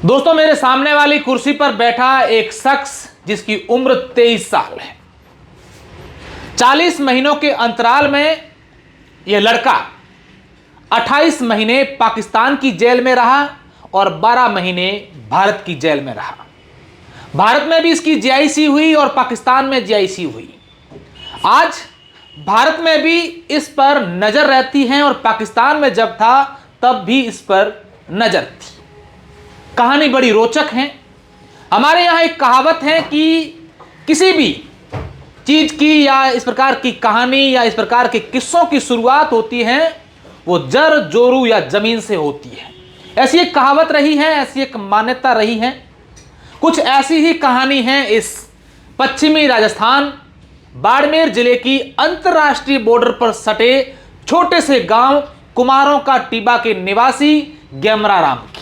दोस्तों, मेरे सामने वाली कुर्सी पर बैठा एक शख्स जिसकी उम्र 23 साल है। 40 महीनों के अंतराल में यह लड़का 28 महीने पाकिस्तान की जेल में रहा और 12 महीने भारत की जेल में रहा। भारत में भी इसकी जीआईसी हुई और पाकिस्तान में जीआईसी हुई। आज भारत में भी इस पर नजर रहती है और पाकिस्तान में जब था तब भी इस पर नजर थी। कहानी बड़ी रोचक है। हमारे यहाँ एक कहावत है कि किसी भी चीज की या इस प्रकार की कहानी या इस प्रकार के किस्सों की शुरुआत होती है वो जड़ जोरू या जमीन से होती है। ऐसी एक कहावत रही है, ऐसी एक मान्यता रही है। कुछ ऐसी ही कहानी है इस पश्चिमी राजस्थान बाड़मेर जिले की अंतर्राष्ट्रीय बॉर्डर पर सटे छोटे से गांव कुमारों का टीबा के निवासी गेमरा राम की।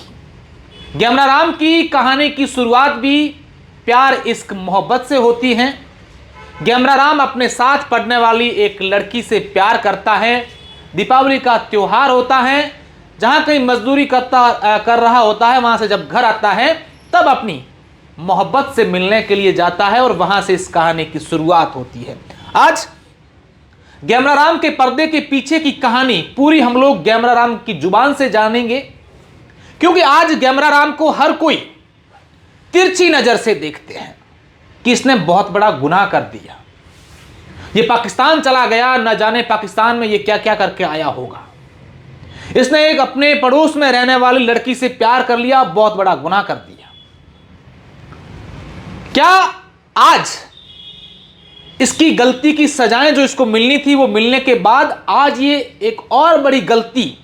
गेमरा राम की कहानी की शुरुआत भी प्यार इश्क मोहब्बत से होती है। गेमरा राम अपने साथ पढ़ने वाली एक लड़की से प्यार करता है। दीपावली का त्योहार होता है, जहां कहीं मजदूरी कर रहा होता है, वहां से जब घर आता है तब अपनी मोहब्बत से मिलने के लिए जाता है और वहां से इस कहानी की शुरुआत होती है। आज गेमरा राम के पर्दे के पीछे की कहानी पूरी हम लोग गेमरा राम की जुबान से जानेंगे, क्योंकि आज गेमरा राम को हर कोई तिरछी नजर से देखते हैं कि इसने बहुत बड़ा गुनाह कर दिया। ये पाकिस्तान चला गया, न जाने पाकिस्तान में ये क्या क्या करके आया होगा। इसने एक अपने पड़ोस में रहने वाली लड़की से प्यार कर लिया, बहुत बड़ा गुनाह कर दिया। क्या आज इसकी गलती की सजाएं जो इसको मिलनी थी वो मिलने के बाद आज ये एक और बड़ी गलती,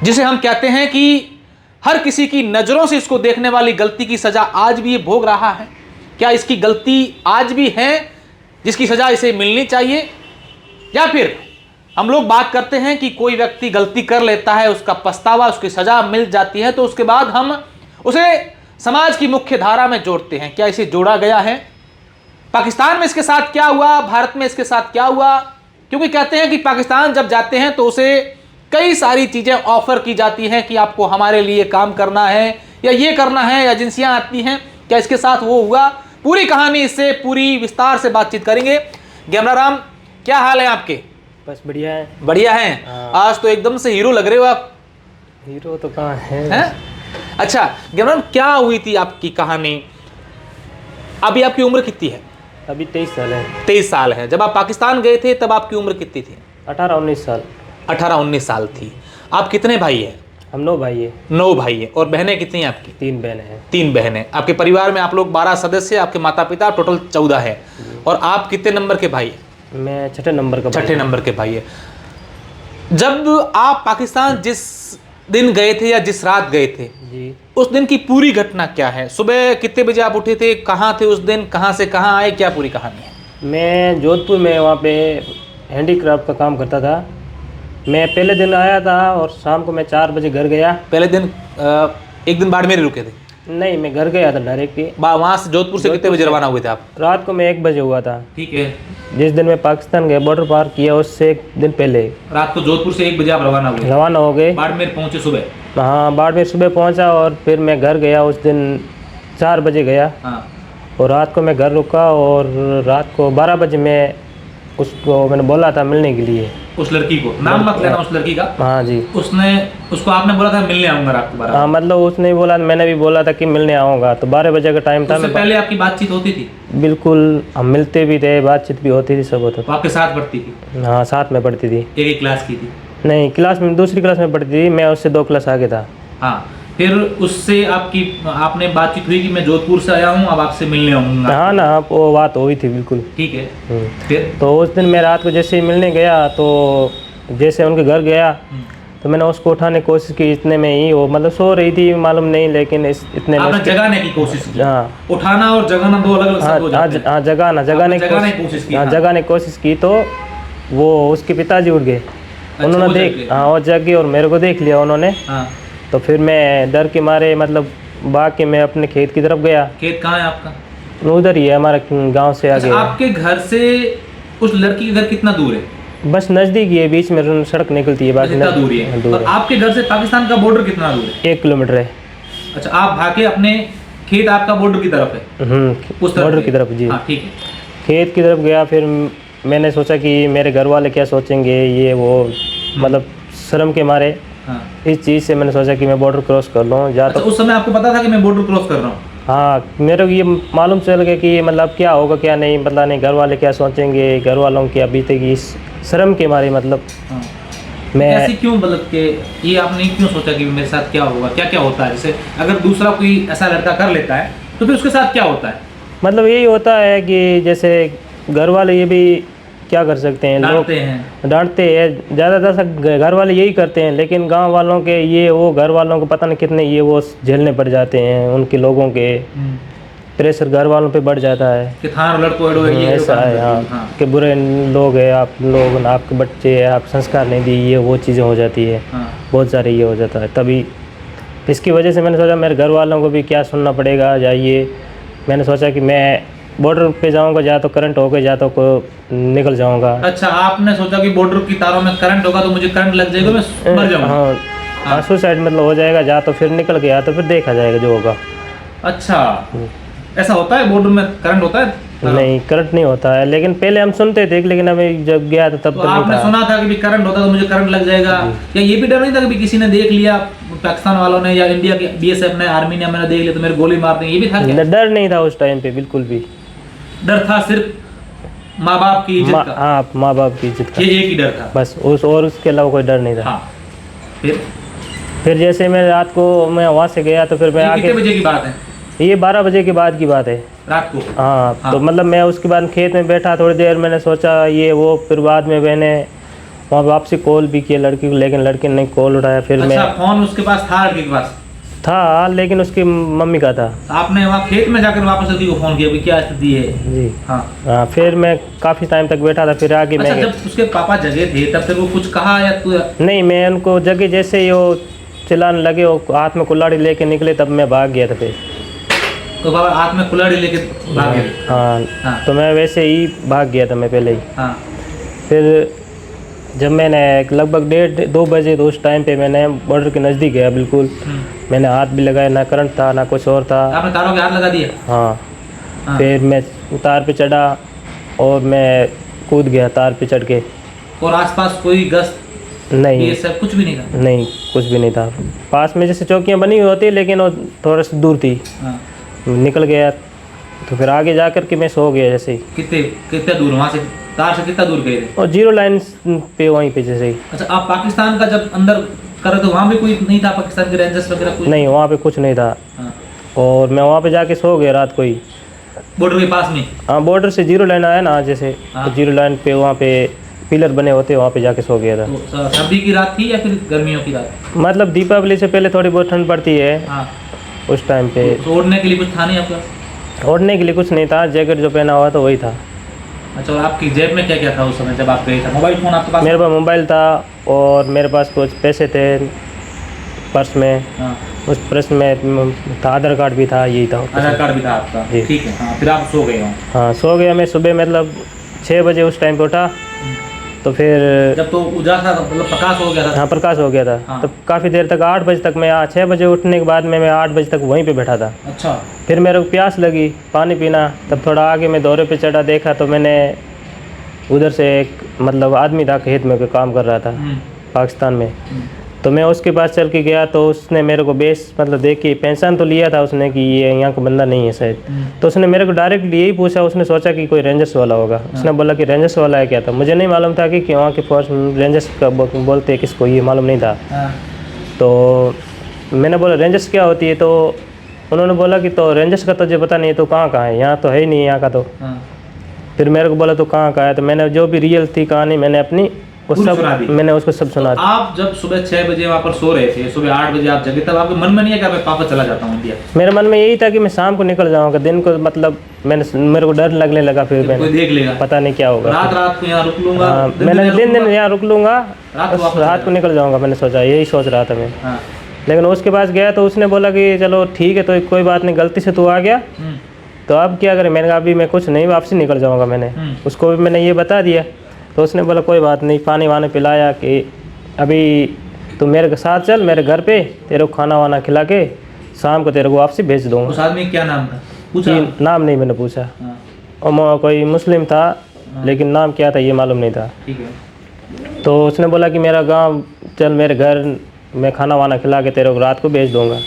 जिसे हम कहते हैं कि हर किसी की नजरों से इसको देखने वाली गलती की सजा आज भी ये भोग रहा है? क्या इसकी गलती आज भी है जिसकी सजा इसे मिलनी चाहिए? या फिर हम लोग बात करते हैं कि कोई व्यक्ति गलती कर लेता है, उसका पछतावा, उसकी सजा मिल जाती है, तो उसके बाद हम उसे समाज की मुख्य धारा में जोड़ते हैं। क्या इसे जोड़ा गया है? पाकिस्तान में इसके साथ क्या हुआ, भारत में इसके साथ क्या हुआ? क्योंकि कहते हैं कि पाकिस्तान जब जाते हैं तो उसे कई सारी चीजें ऑफर की जाती हैं कि आपको हमारे लिए काम करना है या ये करना है, एजेंसियां आती हैं। क्या इसके साथ वो हुआ? पूरी कहानी इससे पूरी विस्तार से बातचीत करेंगे। गेमरा राम, क्या हाल है आपके? बस बढ़िया है। बढ़िया है। आज तो एकदम से हीरो लग रहे हो आप। हीरो तो कहाँ है? अच्छा गेमरा राम, क्या हुई थी आपकी कहानी? अभी आपकी उम्र कितनी है? अभी 23 साल है। 23 साल है। जब आप पाकिस्तान गए थे तब आपकी उम्र कितनी थी? 18-19 साल। 18-19 साल थी। आप कितने भाई हैं? हम 9 भाई है। 9 भाई है। और बहनें कितनी हैं आपकी? 3 बहनें हैं। 3 बहनें। आपके परिवार में आप लोग 12 सदस्य, आपके माता पिता, टोटल 14 है। और आप कितने नंबर के भाई? मैं 6ठे नंबर का। 6ठे नंबर के भाई है। जब आप पाकिस्तान जिस दिन गए थे या जिस रात गए थे जी, उस दिन की पूरी घटना क्या है? सुबह कितने बजे आप उठे थे? कहाँ थे उस दिन? कहाँ से कहाँ आए? क्या पूरी कहानी है? मैं जोधपुर में वहाँ पे हैंडीक्राफ्ट का काम करता था। मैं पहले दिन आया था और शाम को मैं 4 बजे घर गया। पहले दिन एक दिन बाड़मेर रुके थे? नहीं, मैं घर गया था डायरेक्ट ही। वहाँ से जोधपुर से कितने बजे रवाना हुए थे आप? रात को मैं 1 बजे हुआ था। ठीक है। जिस दिन मैं पाकिस्तान गया, बॉर्डर पार किया, उससे 1 दिन पहले रात को जोधपुर से 1 बजे आप रवाना हुए? रवाना हो गए। बाड़मेर पहुँचे सुबह? हाँ, बाड़मेर सुबह पहुँचा और फिर मैं घर गया। उस दिन 4 बजे गया। हाँ। और रात को मैं घर रुका और रात को 12 बजे मैं उसको मैंने बोला था मिलने के लिए। उस लड़की को? नाम मत लेना उस लड़की का। हाँ जी। उसको आपने बोला था मिलने आऊंगा रात को 12? हाँ, मतलब उसने बोला, मैंने भी बोला था कि मिलने आऊँगा। तो 12 बजे का टाइम था। उससे पहले आपकी बातचीत होती थी? बिल्कुल, हम मिलते भी थे, बातचीत भी होती थी, सब होता था। आपके साथ पढ़ती थी? हाँ, साथ में पढ़ती थी। एक ही क्लास की थी? नहीं, क्लास में दूसरी क्लास में पढ़ती थी। मैं उससे 2 क्लास आगे था। हाँ। फिर उससे आपने बातचीत हुई कि मैं जोधपुर से आया हूँ, अब आपसे मिलने आऊँगा? हाँ ना, वो बात हुई थी बिल्कुल। ठीक है। फिर तो उस दिन मैं रात को जैसे ही मिलने गया तो जैसे उनके घर गया तो मैंने उसको उठाने की कोशिश की। इतने में ही वो मतलब सो रही थी, मालूम नहीं, लेकिन इतने में जगाने की कोशिश की? हाँ। उठाना और जगाना 2 अलग अलग शब्द हो जाते हैं। हाँ, जगाने की कोशिश की तो वो उसके पिताजी उठ गए। उन्होंने हाँ, वो जग गए और मेरे को देख लिया उन्होंने। तो फिर मैं डर के मारे मतलब भाग के मैं अपने खेत की तरफ गया। खेत कहाँ है आपका? उधर ही है, हमारा गांव से आगे। आपके घर से उस लड़की के घर कितना दूर है? बस नज़दीक ही है, बीच में सड़क निकलती है। बाकी दूर है। और आपके घर से पाकिस्तान का बॉर्डर कितना दूर है? 1 किलोमीटर है। अच्छा, आप भागे अपने खेत, आपका बॉर्डर की तरफ है? उस बॉर्डर की तरफ जी। हाँ ठीक है। खेत की तरफ गया, फिर मैंने सोचा कि मेरे घर वाले क्या सोचेंगे, ये वो मतलब शर्म के मारे हाँ। इस चीज़ से मैंने सोचा कि मैं बॉर्डर क्रॉस कर लूँ या अच्छा, तो। उस समय आपको पता था कि मैं बॉर्डर क्रॉस कर रहा हूँ? हाँ, मेरे को ये मालूम चल गया कि मतलब क्या होगा क्या नहीं, मतलब नहीं घर वाले क्या सोचेंगे, घर वालों की अभी तक इस शर्म के मारे मतलब हाँ। मैं ऐसे क्यों, मतलब कि ये आपने क्यों सोचा कि मेरे साथ क्या होगा, क्या क्या होता है? जैसे अगर दूसरा कोई ऐसा लड़का कर लेता है तो फिर उसके साथ क्या होता है? मतलब यही होता है कि जैसे घर वाले ये भी क्या कर सकते हैं, लोग डांटते हैं ज़्यादातर घर वाले यही करते हैं, लेकिन गांव वालों के ये वो घर वालों को पता नहीं कितने ये वो झेलने पड़ जाते हैं, उनके लोगों के प्रेशर घर वालों पे बढ़ जाता है कि थाना लड़को ये ऐसा है। हाँ, कि बुरे लोग हैं आप लोग, आपके बच्चे हैं, आप संस्कार नहीं दिए, ये वो चीज़ें हो जाती है। बहुत सारे ये हो जाता है, तभी इसकी वजह से मैंने सोचा मेरे घर वालों को भी क्या सुनना पड़ेगा, जाइए मैंने सोचा कि मैं बॉर्डर पे जाऊंगा, या तो करंट होगा या तो निकल जाऊंगा। अच्छा, आपने सोचा कि बॉर्डर की तारों में करंट होगा तो मुझे करंट लग जाएगा, मैं मर जाऊंगा। हाँ, सुसाइड मतलब हो जाएगा, या तो फिर निकल गया तो फिर देखा जाएगा जो होगा। अच्छा, ऐसा होता है बॉर्डर में करंट होता है? नहीं, करंट नहीं होता है, लेकिन पहले हम सुनते थे, लेकिन अभी जब गया था तब तो आपने सुना था कि भी करंट होता तो मुझे करंट लग जाएगा, या ये भी डर नहीं था कि किसी ने देख लिया, पाकिस्तान वालों ने या इंडिया के बीएसएफ ने, आर्मी ने मैंने देख लिया तो मेरे गोली मार देंगे, ये भी था क्या? डर नहीं था उस टाइम पे, बिल्कुल भी डर था सिर्फ माँ बाप की इज्जत का। हाँ, माँ बाप की इज्जत का, ये एक ही डर था बस, उस और उसके अलावा कोई डर नहीं था। हाँ। फिर जैसे मैं रात को मैं वहाँ से गया तो फिर मैं आके, कितने बजे की बात है? ये 12 बजे के बाद की बात है, रात को। हाँ। तो मतलब मैं उसके बाद खेत में बैठा थोड़ी देर, मैंने सोचा ये वो, फिर बाद में मैंने वहाँ वापसी कॉल भी किया लड़की को, लेकिन लड़की ने कॉल उठाया। फिर अच्छा, मैं फोन उसके पास था, लड़की के पास था, लेकिन उसकी मम्मी का था। आपने वहाँ खेत में जाकर वापस लड़की को फोन किया कि क्या स्थिति है? जी हाँ। फिर मैं काफ़ी टाइम तक बैठा था, फिर आगे अच्छा, मैं जब उसके पापा जगह थे तब फिर वो कुछ कहा या तू? नहीं, मैं उनको जगह जैसे ही वो चिल्लाने लगे, वो हाथ में कुल्हाड़ी लेके निकले, तब मैं भाग गया था। फिर तो बाबा हाथ में कुल्हाड़ी लेके भाग गए? हाँ, तो मैं वैसे ही भाग गया था मैं पहले ही। हाँ। फिर जब मैंने लगभग 1:30-2 बजे, तो उस टाइम पे मैंने बॉर्डर के नज़दीक गया बिल्कुल, मैंने हाथ भी लगाया, ना करंट था ना कुछ और था। आपने तारों के हाथ लगा दिए? हाँ। फिर मैं तार पे चढ़ा और मैं कूद गया तार पे चढ़ के। और आसपास कोई गश्त नहीं, ये सब कुछ भी नहीं था? नहीं, कुछ भी नहीं था। पास में जैसे चौकियाँ बनी हुई होती, लेकिन वो थोड़ा सा दूर थी। निकल गया तो फिर आगे जा कर के मैं सो गया जैसे ही। कितने दूर वहाँ से, तार से कितना दूर गए थे? और 0 लाइन पे, वहीं पे जैसे ही। अच्छा, आप पाकिस्तान का जब अंदर कर रहे थे वहाँ भी कोई नहीं था, पाकिस्तान के रेंजर्स वगैरह कुछ? नहीं, वहाँ पे कुछ नहीं था। और मैं वहाँ पे जाके सो गया रात को ही, बॉर्डर के पास में। हाँ, बॉर्डर से 0 लाइन आया ना जैसे, तो 0 लाइन पे वहाँ पे पिलर बने होते, वहाँ पे जाके सो गया था। तो सर्दी की रात थी या फिर गर्मियों की रात? मतलब दीपावली से पहले थोड़ी बहुत ठंड पड़ती है। हाँ। उस टाइम पे तो ओढ़ने के लिए कुछ था नहीं आपका? ओढ़ने के लिए कुछ नहीं था, जैकेट जो पहना हुआ था वही था। अच्छा, और आपकी जेब में क्या क्या था उस समय जब आप गए थे? मोबाइल फ़ोन आपके पास? मेरे पास मोबाइल था और मेरे पास कुछ पैसे थे पर्स में। हाँ। उस पर्स में था आधार कार्ड भी था, यही था। आधार कार्ड भी था आपका? ठीक है। हाँ, फिर आप सो गए हो? हाँ, सो गया मैं। सुबह मतलब 6 बजे उस टाइम पे उठा, तो फिर जब तो उजाला था, मतलब प्रकाश हो गया था? हाँ, प्रकाश हो गया था। हाँ। तो काफ़ी देर तक 8 बजे तक मैं 6 बजे उठने के बाद मैं 8 बजे तक वहीं पे बैठा था। अच्छा। फिर मेरे को प्यास लगी पानी पीना, तब थोड़ा आगे मैं दौरे पे चढ़ा, देखा तो मैंने उधर से एक मतलब आदमी था, खेत में काम कर रहा था पाकिस्तान में। तो मैं उसके पास चल के गया, तो उसने मेरे को बेस मतलब देखी, पहचान तो लिया था उसने कि ये यहाँ का बंदा नहीं है शायद। तो उसने मेरे को डायरेक्टली यही पूछा, उसने सोचा कि कोई रेंजर्स वाला होगा। उसने बोला कि रेंजर्स वाला है क्या? था मुझे नहीं मालूम था कि वहाँ के फोर्स रेंजर्स का बोलते हैं किसको, ये मालूम नहीं था। तो मैंने बोला रेंजर्स क्या होती है? तो उन्होंने बोला कि तो रेंजर्स का तुझे पता नहीं है, तो कहाँ है? यहाँ तो है ही नहीं यहाँ का। तो फिर मेरे को बोला तो कहाँ का है? तो मैंने जो भी रियल थी कहानी मैंने अपनी वो सब मैंने उसको सब सुना। तो आप जब सुबह 6 बजे वहाँ पर सो रहे थे, सुबह 8 बजे आप जगे, तब आपके मन में नहीं है कि मैं पापा चला जाता हूँ इंडिया? मेरे मन में यही था कि मैं शाम को निकल जाऊँगा, दिन को मतलब मेरे को डर लगने लगा। फिर मैंने देख लेगा, पता नहीं क्या होगा, रात को यहाँ रुक लूंगा। मैंने दिन यहाँ रुक लूँगा, रात को निकल जाऊँगा, मैंने सोचा, यही सोच रहा था मैं। लेकिन उसके पास गया तो उसने बोला कि चलो ठीक है, तो कोई बात नहीं, गलती से तू आ गया तो अब क्या करें? मैंने कहा अभी मैं कुछ नहीं, वापसी निकल जाऊँगा। मैंने उसको भी मैंने ये बता दिया। तो उसने बोला कोई बात नहीं, पानी वानी पिलाया कि अभी तू मेरे साथ चल मेरे घर पे, तेरे को खाना वाना खिला के शाम को तेरे को वापसी भेज दूंगा। उस आदमी क्या नाम था पूछा? नाम नहीं मैंने पूछा। हाँ, और कोई मुस्लिम था, लेकिन नाम क्या था ये मालूम नहीं था। ठीक है। तो उसने बोला कि मेरा गांव चल, मेरे घर मैं खाना वाना खिला के तेरे को रात को भेज दूंगा।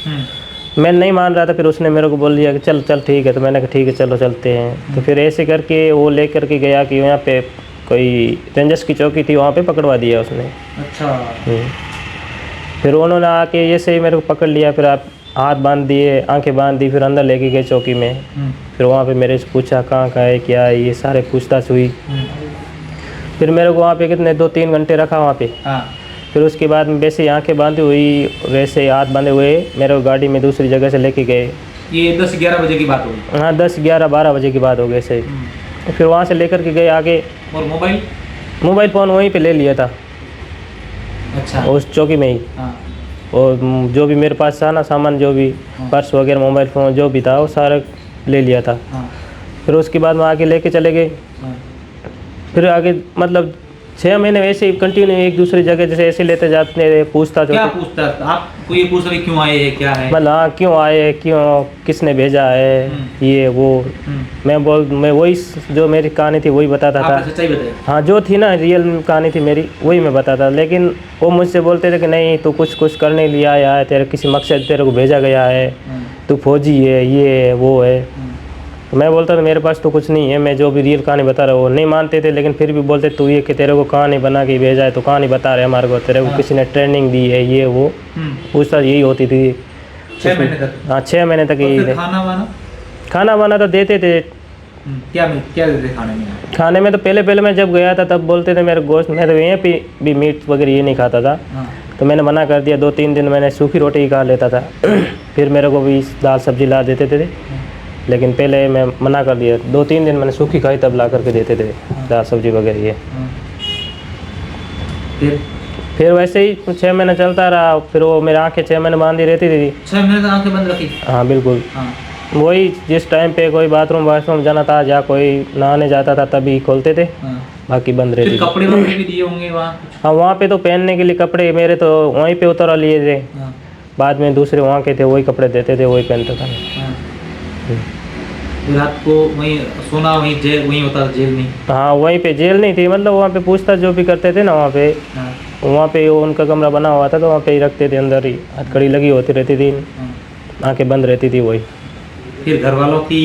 मैं नहीं मान रहा था, फिर उसने मेरे को बोल दिया कि चल चल ठीक है। तो मैंने कहा ठीक है चलो चलते हैं। तो फिर ऐसे करके वो लेकर के गया कि यहाँ पे कोई रंजस की चौकी थी, वहाँ पे पकड़वा दिया उसने। अच्छा। फिर उन्होंने आके ऐसे ही मेरे को पकड़ लिया, फिर आप हाथ बांध दिए, आंखें बांध दी, फिर अंदर लेके गए चौकी में। फिर वहाँ पे मेरे से पूछा कहाँ है क्या है, ये सारे पूछताछ हुई। फिर मेरे को वहाँ पे कितने 2-3 घंटे रखा वहाँ पे। हाँ। फिर उसके बाद में वैसे ही आंखें बांधी हुई, वैसे ही हाथ बांधे हुए मेरे को गाड़ी में दूसरी जगह से लेके गए। ये 10-11 बजे की बात होगी? हाँ 10-11-12 बजे की बात हो गई ऐसे। फिर वहाँ से लेकर के गए आगे। और मोबाइल फ़ोन वहीं पे ले लिया था। अच्छा। उस चौकी में ही। हाँ। और जो भी मेरे पास था ना सामान, जो भी पर्स वगैरह, मोबाइल फ़ोन जो भी था वो सारा ले लिया था। हाँ। फिर उसके बाद में आगे लेके चले गए। हाँ। फिर आगे मतलब 6 महीने वैसे ही कंटिन्यू एक दूसरी जगह जैसे ऐसे लेते जाते रहे, पूछताछ क्या होती। पूछताछ? आपको ये पूछ रहे क्यों आए, क्या है? मतलब हाँ क्यों आए, क्यों, किसने भेजा है, ये वो। मैं वही जो मेरी कहानी थी वही बताता था। आपने सच्चाई बताई? हाँ जो थी ना रियल कहानी थी मेरी, वही मैं बताता। लेकिन वो मुझसे बोलते थे कि नहीं तू कुछ करने लिए आया है, तेरे किसी मकसद तेरे को भेजा गया है, तू फौजी है, ये है वो है। तो मैं बोलता था मेरे पास तो कुछ नहीं है, मैं जो भी रियल कहानी बता रहा हूँ। वो नहीं मानते थे, लेकिन फिर भी बोलते तू ये कि तेरे को कहानी बना के भेजा है तो कहानी बता रहे हमारे को, तेरे को किसी ने ट्रेनिंग दी है, ये वो पूछताछ यही होती थी 6 महीने तक? हाँ 6 महीने तक यही थे। खाना वाना तो देते थे। क्या देते खाने में? खाने में तो पहले मैं जब गया था तब बोलते थे मेरे गोश्त, मैं तो यहीं पे भी मीट वगैरह ये नहीं खाता था। तो मैंने मना कर दिया। 2-3 दिन मैंने सूखी रोटी ही खा लेता था। फिर मेरे को भी दाल सब्जी ला देते थे, लेकिन पहले मैं मना कर दिया। 2-3 दिन मैंने सूखी खाई तब ला करके देते थे दाल सब्जी वगैरह ये। फिर वैसे ही 6 महीने चलता रहा। फिर वो मेरी आंखें 6 महीने बांधी रहती थी। 6 महीने तक आंखें बंद रखी? हाँ बिल्कुल। हाँ। वही जिस टाइम पे कोई बाथरूम जाना था या कोई नहाने जाता था तभी खोलते थे। हाँ। बाकी बंद रहती थी। कपड़े वगैरह भी दिए होंगे वहाँ? हाँ वहाँ पे तो पहनने के लिए कपड़े मेरे तो वहीं पे उतरा लिए थे। हाँ। बाद में दूसरे वहाँ के थे वही कपड़े देते थे, वही पहनता था। हाँ। रात को वहीं सोना, वहीं जेल, वहीं होता था जेल में? हाँ वहीं पे जेल नहीं थी, मतलब वहाँ पे पूछताछ जो भी करते थे ना वहाँ पे। हाँ। वहाँ पे उनका कमरा बना हुआ था तो वहाँ पे ही रखते थे, अंदर ही हथकड़ी लगी होती रहती थी। हाँ। आंखें बंद रहती थी वही। फिर घर वालों की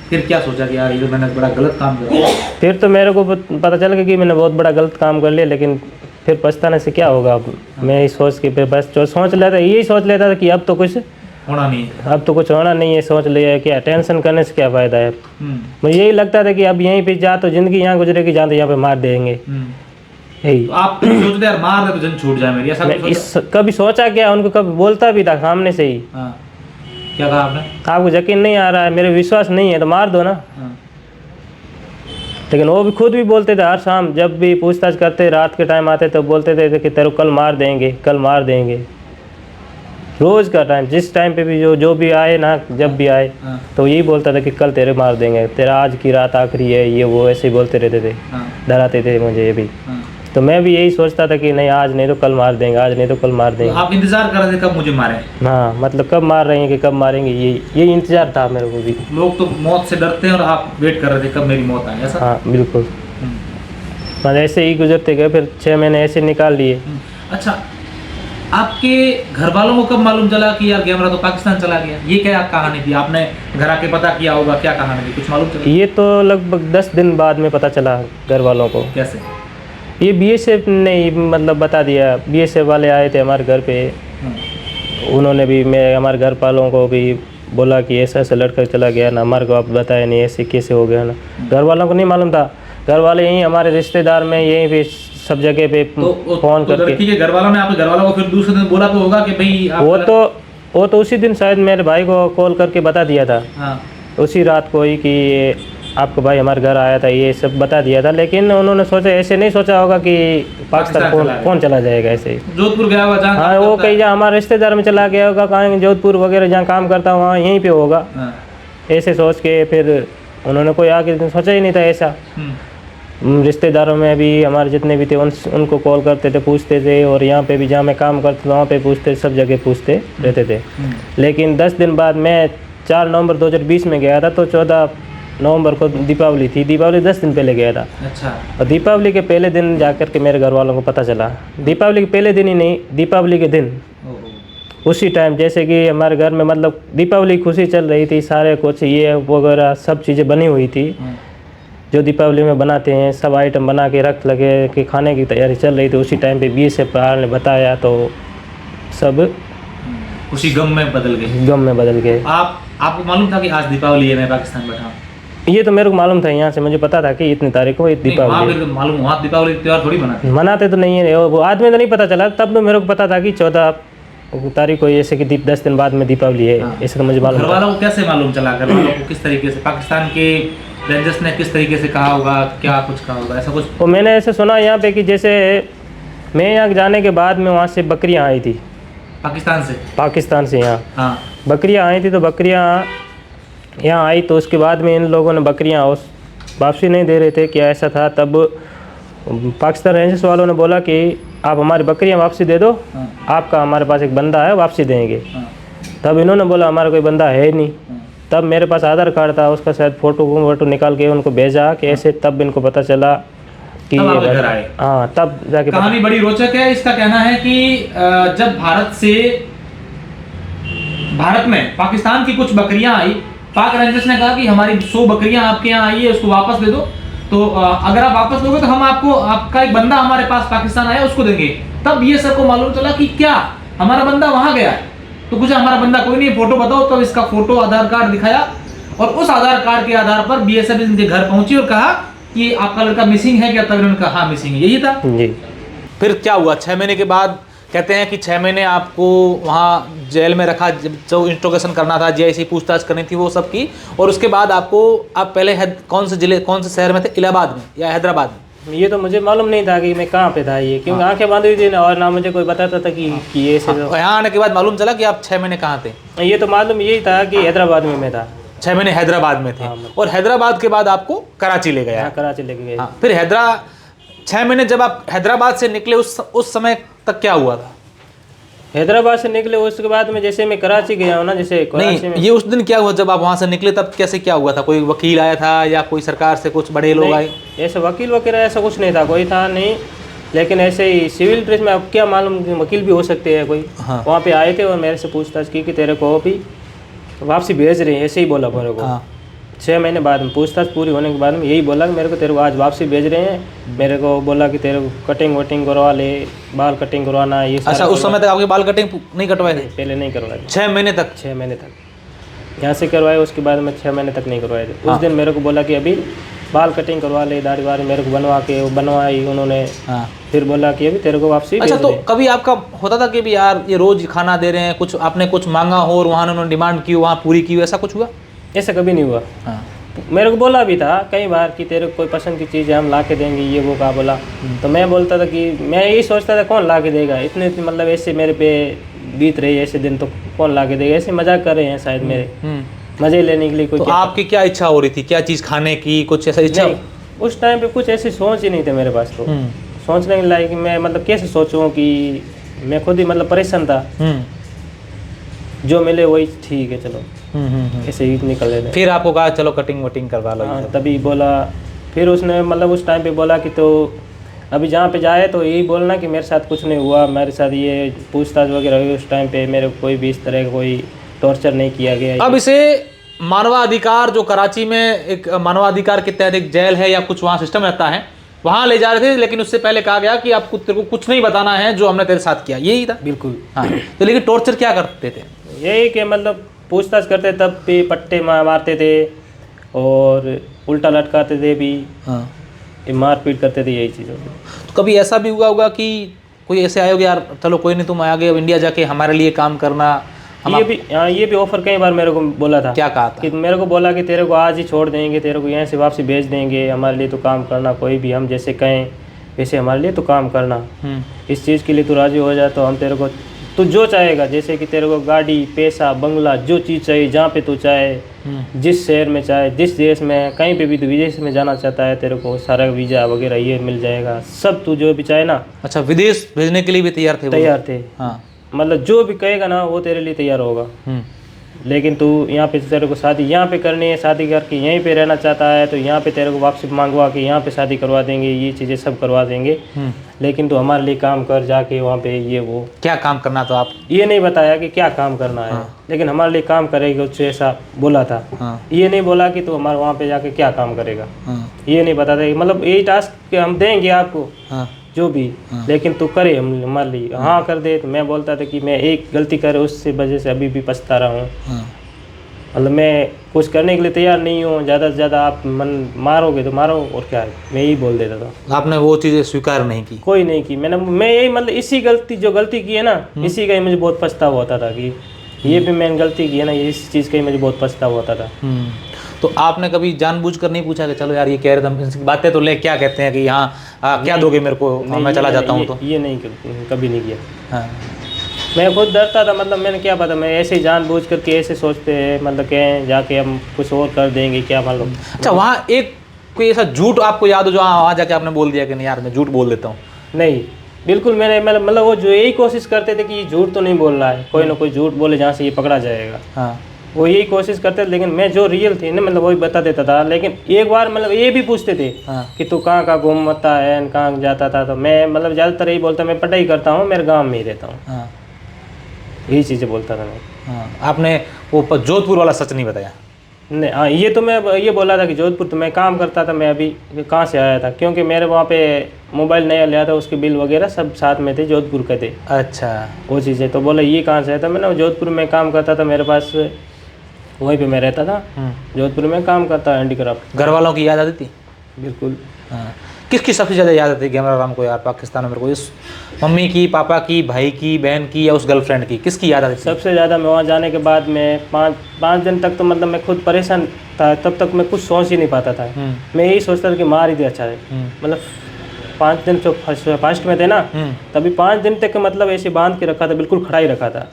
फिर क्या सोचा कि यार ये तो मैंने बड़ा गलत काम किया? फिर तो मेरे को पता चल गया कि मैंने बहुत बड़ा गलत काम कर लिया, लेकिन फिर पछताने से क्या होगा। मैं ही सोच के फिर बस यही सोच लेता था कि अब तो कुछ होना नहीं है, अब तो कुछ होना नहीं है। सोच लिया क्या टेंशन करने से क्या फ़ायदा है। मुझे यही लगता था कि अब यहीं पे जा तो ज़िंदगी यहाँ गुजरेगी, जहाँ तो यहाँ पे मार देंगे। यही तो आप सोचते यार मार दे तो जन छूट जाए मेरी, ऐसा कभी सोचा क्या? उनको कभी बोलता भी था सामने से ही। क्या कहा आपने? आपको यकीन नहीं आ रहा है, मेरे विश्वास नहीं है तो मार दो ना। लेकिन वो भी खुद भी बोलते थे हर शाम जब भी पूछताछ करते, रात के टाइम आते तो बोलते थे कि तेरे को कल मार देंगे, कल मार देंगे। रोज़ का टाइम जिस टाइम पे भी जो भी आए ना, जब भी आए तो यही बोलता था कि कल तेरे मार देंगे, तेरा आज की रात आखिरी है, ये वो ऐसे ही बोलते रहते थे। डराते थे मुझे ये भी। तो मैं भी यही सोचता था कि नहीं आज नहीं तो कल मार देंगे, आज नहीं तो कल मार देंगे। तो आप इंतजार कर रहे थे कब मुझे मारें? हाँ मतलब कब मार रहे हैं कि कब मारेंगे, यही इंतजार था मेरे को भी। लोग तो मौत से डरते हैं और आप वेट कर रहे थे कब मेरी मौत आए, ऐसा? हाँ बिल्कुल। मतलब ऐसे ही गुजरते गए, फिर 6 महीने ऐसे निकाल लिए। अच्छा, आपके घर वालों को कब मालूम चला कि यार गैमरा तो पाकिस्तान चला गया? ये क्या कहानी थी? आपने घर आके पता किया होगा, क्या कहानी थी, कुछ मालूम चला? ये तो लगभग 10 दिन बाद में पता चला घर वालों को। कैसे? ये BSF ने मतलब बता दिया। BSF वाले आए थे हमारे घर पे। उन्होंने भी हमारे घर वालों को भी बोला कि ऐसा ऐसा लड़का चला गया ना, हमारे को आप बताया नहीं, ऐसे कैसे हो गया ना। घर वालों को नहीं मालूम था। घर वाले यहीं हमारे रिश्तेदार में यहीं पे सब जगह पे फ़ोन करके। लड़की के घर वालों ने आपके घर वालों को फिर दूसरे दिन बोला तो होगा कि भाई वो तो उसी दिन शायद मेरे भाई को कॉल करके बता दिया था। उसी रात को ही कि आपका भाई हमारे घर आया था, ये सब बता दिया था। लेकिन उन्होंने सोचा, ऐसे नहीं सोचा होगा कि पाकिस्तान कौन चला जाएगा ऐसे ही। जोधपुर गया होगा जहाँ? हाँ वो कहीं जहाँ हमारे रिश्तेदार में चला गया होगा, कहीं जोधपुर वगैरह जहाँ काम करता हूँ वहाँ यहीं पे होगा। ऐसे सोच के फिर उन्होंने कोई आगे सोचा ही नहीं था ऐसा। रिश्तेदारों में भी हमारे जितने भी थे उनको कॉल करते थे, पूछते थे, और यहाँ पे भी जहाँ मैं काम करता था वहाँ पे पूछते, सब जगह पूछते रहते थे। लेकिन 10 दिन बाद मैं 4 नवंबर 2020 में गया था, तो 14 नवंबर को दीपावली थी, दीपावली 10 दिन पहले गया था। अच्छा। और दीपावली के पहले दिन जाकर के मेरे घर वालों को पता चला, दीपावली के पहले दिन ही नहीं, दीपावली के दिन उसी टाइम, जैसे कि हमारे घर में मतलब दीपावली खुशी चल रही थी, सारे कुछ ये वगैरह सब चीज़ें बनी हुई थी जो दीपावली में बनाते हैं, सब आइटम बना के रख लगे कि खाने की तैयारी चल रही थी। उसी टाइम पे BSF ने बताया तो सब उसी गम में बदल गए। आपको मालूम था कि आज दीपावली है, मैं पाकिस्तान बैठा हूँ? ये तो मेरे को मालूम था, यहाँ से मुझे पता था कि इतनी तारीख को दीपावली है। मालूम वहाँ दीपावली त्योहार थोड़ी मनाते तो नहीं है, वो आज में तो नहीं पता चला, तब तो मेरे को पता था कि 14 तारीख को, जैसे कि 10 दिन बाद में दीपावली है। ऐसे तो मुझे मालूम। घर वालों को कैसे मालूम चला? घर वालों को किस तरीके से पाकिस्तान के रेंजर्स ने किस तरीके से कहा होगा, क्या कुछ कहा होगा, ऐसा कुछ? तो मैंने ऐसे सुना यहाँ पे कि जैसे मैं यहाँ जाने के बाद में वहाँ से बकरियाँ आई थी पाकिस्तान से यहाँ। हाँ। बकरियाँ आई थी, तो बकरियाँ यहाँ आई, तो उसके बाद में इन लोगों ने बकरियाँ वापसी नहीं दे रहे थे, क्या ऐसा था। तब पाकिस्तान रेंजर्स वालों ने बोला कि आप हमारी बकरियाँ वापसी दे दो, आपका हमारे पास एक बंदा है, वापसी देंगे। तब इन्होंने बोला हमारा कोई बंदा है नहीं। तब मेरे पास आधार कार्ड था, उसका शायद फ़ोटो निकाल के उनको भेजा कि ऐसे, तब इनको पता चला कि ये घर आए। हाँ, तब जाके कहानी बड़ी रोचक है। इसका कहना है कि जब भारत में पाकिस्तान की कुछ बकरियां आई, पाक रेंजर्स ने कहा कि हमारी 100 बकरियां आपके यहाँ आई है, उसको वापस दे दो, तो अगर आप वापस दोगे तो हम आपको, आपका एक बंदा हमारे पास पाकिस्तान आया उसको देंगे। तब ये सबको मालूम चला कि क्या हमारा बंदा वहां गया है, तो कुछ हमारा बंदा कोई नहीं, फोटो बताओ। तब इसका फोटो, आधार कार्ड दिखाया, और उस आधार कार्ड के आधार पर BSF इनके घर पहुंची और कहा कि आपका लड़का मिसिंग है क्या? तब इन्होंने कहा हाँ मिसिंग है। यही था जी। फिर क्या हुआ? 6 महीने के बाद कहते हैं कि 6 महीने आपको वहाँ जेल में रखा, जो इंट्रोगेशन करना था, जैसी पूछताछ करनी थी वो सब की, और उसके बाद आप पहले कौन से शहर में थे? इलाहाबाद में या हैदराबाद में? ये तो मुझे मालूम नहीं था कि मैं कहाँ पे था, ये क्योंकि आंखें बंद हुई थी ना, और ना मुझे कोई बताता था कि ये ऐसे। यहाँ आने के बाद मालूम चला कि आप 6 महीने कहाँ थे? ये तो मालूम यही था कि हैदराबाद में मैं था। 6 महीने हैदराबाद में थे, और हैदराबाद के बाद आपको कराची ले गया? कराची ले गए। फिर 6 महीने जब आप हैदराबाद से निकले, उस समय तक क्या हुआ था? हैदराबाद से निकले उसके बाद में जैसे मैं कराची गया हूँ ना, जैसे नहीं, ये उस दिन क्या हुआ जब आप वहाँ से निकले? तब कैसे क्या हुआ था? कोई वकील आया था या कोई सरकार से कुछ बड़े लोग आए? ऐसे वकील वगैरह ऐसा कुछ नहीं था, कोई था नहीं। लेकिन ऐसे ही सिविल ड्रेस में, अब क्या मालूम वकील भी हो सकते हैं कोई। हाँ। वहाँ पे आए थे और मेरे से पूछताछ की कि तेरे को भी वापसी भेज रहे हैं, ऐसे ही बोला मेरे को। हाँ। 6 महीने बाद में पूछताछ पूरी होने के बाद में यही बोला कि मेरे को तेरे को आज वापसी भेज रहे हैं। मेरे को बोला कि तेरे को कटिंग वटिंग करवा ले, बाल कटिंग करवाना ये। अच्छा, उस समय तक आपके बाल कटिंग नहीं कटवाए थे? पहले नहीं करवाए थे। 6 महीने तक? 6 महीने तक यहाँ से करवाए, उसके बाद में 6 महीने तक नहीं करवाए थे। उस दिन मेरे को बोला कि अभी बाल कटिंग करवा ले, दाढ़ी वाड़ी मेरे को बनवाई उन्होंने। हाँ। फिर बोला कि अभी तेरे को वापसी। अच्छा, तो कभी आपका होता था कि भी यार ये रोज खाना दे रहे हैं, कुछ आपने कुछ मांगा हो और वहाँ उन्होंने डिमांड की, वहाँ पूरी की, ऐसा कुछ हुआ? ऐसा कभी नहीं हुआ। हाँ। मेरे को बोला भी था कई बार कि तेरे को कोई पसंद की चीज़ है हम ला के देंगे, ये वो कहा बोला। तो मैं बोलता था कि मैं यही सोचता था कौन ला के देगा, इतने मतलब ऐसे मेरे पे बीत रही ऐसे दिन, तो कौन ला के देगा, ऐसे मजाक कर रहे हैं शायद मेरे, मजे लेने के लिए। कोई तो आपकी क्या इच्छा हो रही थी? क्या चीज़ खाने की, कुछ ऐसा इच्छा? उस टाइम पे कुछ ऐसी सोच ही नहीं थे मेरे पास। तो सोचने के लायक मैं मतलब कैसे सोचूं कि मैं खुद ही मतलब परेशान था। जो मिले वही ठीक है, चलो ऐसे ही निकल रहे थे। फिर आपको कहा चलो कटिंग वटिंग करवा लो? हाँ, तभी बोला। फिर उसने मतलब उस टाइम पे बोला कि तो अभी जहाँ पे जाए तो यही बोलना कि मेरे साथ कुछ नहीं हुआ, मेरे साथ ये पूछताछ वगैरह हुई, उस टाइम पे मेरे को कोई भी इस तरह का कोई टॉर्चर नहीं किया गया। अब इसे मानवाधिकार, जो कराची में एक मानवाधिकार के तहत एक जेल है या कुछ वहाँ सिस्टम रहता है, वहाँ ले जा रहे थे, लेकिन उससे पहले कहा गया कि आपको तेरे को कुछ नहीं बताना है जो हमने तेरे साथ किया। यही था? बिल्कुल। हाँ। तो लेकिन टॉर्चर क्या करते थे? यही कि मतलब पूछताछ करते तब भी पट्टे मारते थे और उल्टा लटकाते थे भी। हाँ। मारपीट करते थे, यही चीज़ होती। तो कभी ऐसा भी हुआ होगा कि कोई ऐसे आए होगे, यार चलो कोई नहीं, तुम आगे इंडिया जाके हमारे लिए काम करना? ये भी ऑफर कई बार मेरे को बोला था। क्या कहा था? कि मेरे को बोला कि तेरे को आज ही छोड़ देंगे, तेरे को यहाँ से वापसी भेज देंगे, हमारे लिए तो काम करना, कोई भी हम जैसे कहें वैसे हमारे लिए तो काम करना, इस चीज़ के लिए तो राजी हो जाए तो हम तेरे को तो जो चाहेगा, जैसे कि तेरे को गाड़ी, पैसा, बंगला, जो चीज़ चाहिए, जहाँ पे तू चाहे, जिस शहर में चाहे, जिस देश में, कहीं पे भी तू विदेश में जाना चाहता है, तेरे को सारा वीज़ा वगैरह ये मिल जाएगा, सब तू जो भी चाहे ना। अच्छा, विदेश भेजने के लिए भी तैयार थे वो? तैयार थे। हाँ, मतलब जो भी कहेगा ना वो तेरे लिए तैयार होगा। लेकिन तू यहाँ पे तेरे को शादी यहाँ पे करनी है, शादी करके यहीं पे रहना चाहता है तो यहाँ पे तेरे को वापसी मंगवा के यहाँ पे शादी करवा देंगे, ये चीज़ें सब करवा देंगे। लेकिन तू हमारे लिए काम कर जाके वहाँ पे, ये वो। क्या काम करना तो आप ये नहीं बताया कि क्या काम करना है, लेकिन हमारे लिए काम करेगा उससे ऐसा बोला था। ये नहीं बोला कि तू हमारे वहाँ पे जाके क्या काम करेगा, ये नहीं बताता। मतलब यही टास्क हम देंगे आपको जो भी, लेकिन तू करे हमारे लिए। हाँ कर दे। तो मैं बोलता था कि मैं एक गलती करे उससे वजह से अभी भी पछता रहा हूँ। मतलब मैं कुछ करने के लिए तैयार नहीं हूँ, ज़्यादा से ज़्यादा आप मन मारोगे तो मारो, और क्या है, मैं यही बोल देता था। आपने वो चीज़ें स्वीकार नहीं की? कोई नहीं की मैं यही, मतलब इसी जो गलती की है ना, इसी का ही मुझे बहुत पछतावा होता था कि ये भी मैंने गलती की है ना, इस चीज़ का ही मुझे बहुत पछतावा होता था। तो आपने कभी जानबूझकर नहीं पूछा कि चलो यार ये कह रहे थे, इनकी बातें तो ले, क्या कहते हैं कि यहाँ क्या दोगे मेरे को, मैं चला जाता हूँ? तो ये नहीं, कभी नहीं किया। हाँ, मैं खुद डरता था। मतलब मैंने क्या पता, मैं ऐसे ही जानबूझ करके ऐसे सोचते हैं, मतलब कहें जाके हम कुछ और कर देंगे, क्या मालूम। अच्छा, वहाँ एक कोई ऐसा झूठ आपको याद हो जो वहाँ जाके आपने बोल दिया कि नहीं यार मैं झूठ बोल देता हूँ? नहीं, बिल्कुल। मैंने मतलब वो जो यही कोशिश करते थे कि ये झूठ तो नहीं बोल रहा है, कोई ना कोई झूठ बोले जहाँ से ये पकड़ा जाएगा। हाँ, वो यही कोशिश करते थे। लेकिन मैं जो रियल थी ना, मतलब वही बता देता था। लेकिन एक बार मतलब ये भी पूछते थे कि तू कहाँ घूमता है, कहाँ जाता था, तो मैं मतलब ज़्यादातर यही बोलता, मैं पढ़ाई करता हूँ, मेरे गाँव में ही रहता हूँ। यही चीज़ें बोलता था मैं। आपने वो जोधपुर वाला सच नहीं बताया? नहीं, हाँ, ये तो मैं ये बोला था कि जोधपुर तो मैं काम करता था। मैं अभी कहाँ से आया था, क्योंकि मेरे वहाँ पे मोबाइल नया लिया था, उसके बिल वगैरह सब साथ में थे, जोधपुर के थे। अच्छा, वो चीज़ें तो बोला ये कहाँ से आया था। मैंने जोधपुर में काम करता था, मेरे पास वहीं पे मैं रहता था, जोधपुर में काम करता हैंडीक्राफ्ट। घर वालों की याद आती थी? बिल्कुल। हाँ, किसकी सबसे ज़्यादा याद आती है कैमरा राम को यार पाकिस्तान में? मेरे को इस मम्मी की, पापा की, भाई की, बहन की, या उस गर्लफ्रेंड की, किसकी याद आती? सबसे ज़्यादा मैं वहाँ जाने के बाद में पाँच दिन तक तो मतलब मैं खुद परेशान था। तब तक मैं कुछ सोच ही नहीं पाता था। मैं यही सोचता था कि मार ही दे अच्छा है। मतलब 5 दिन जो फर्स्ट में थे ना, तभी 5 दिन तक मतलब ऐसे बांध के रखा था, बिल्कुल खड़ा ही रखा था।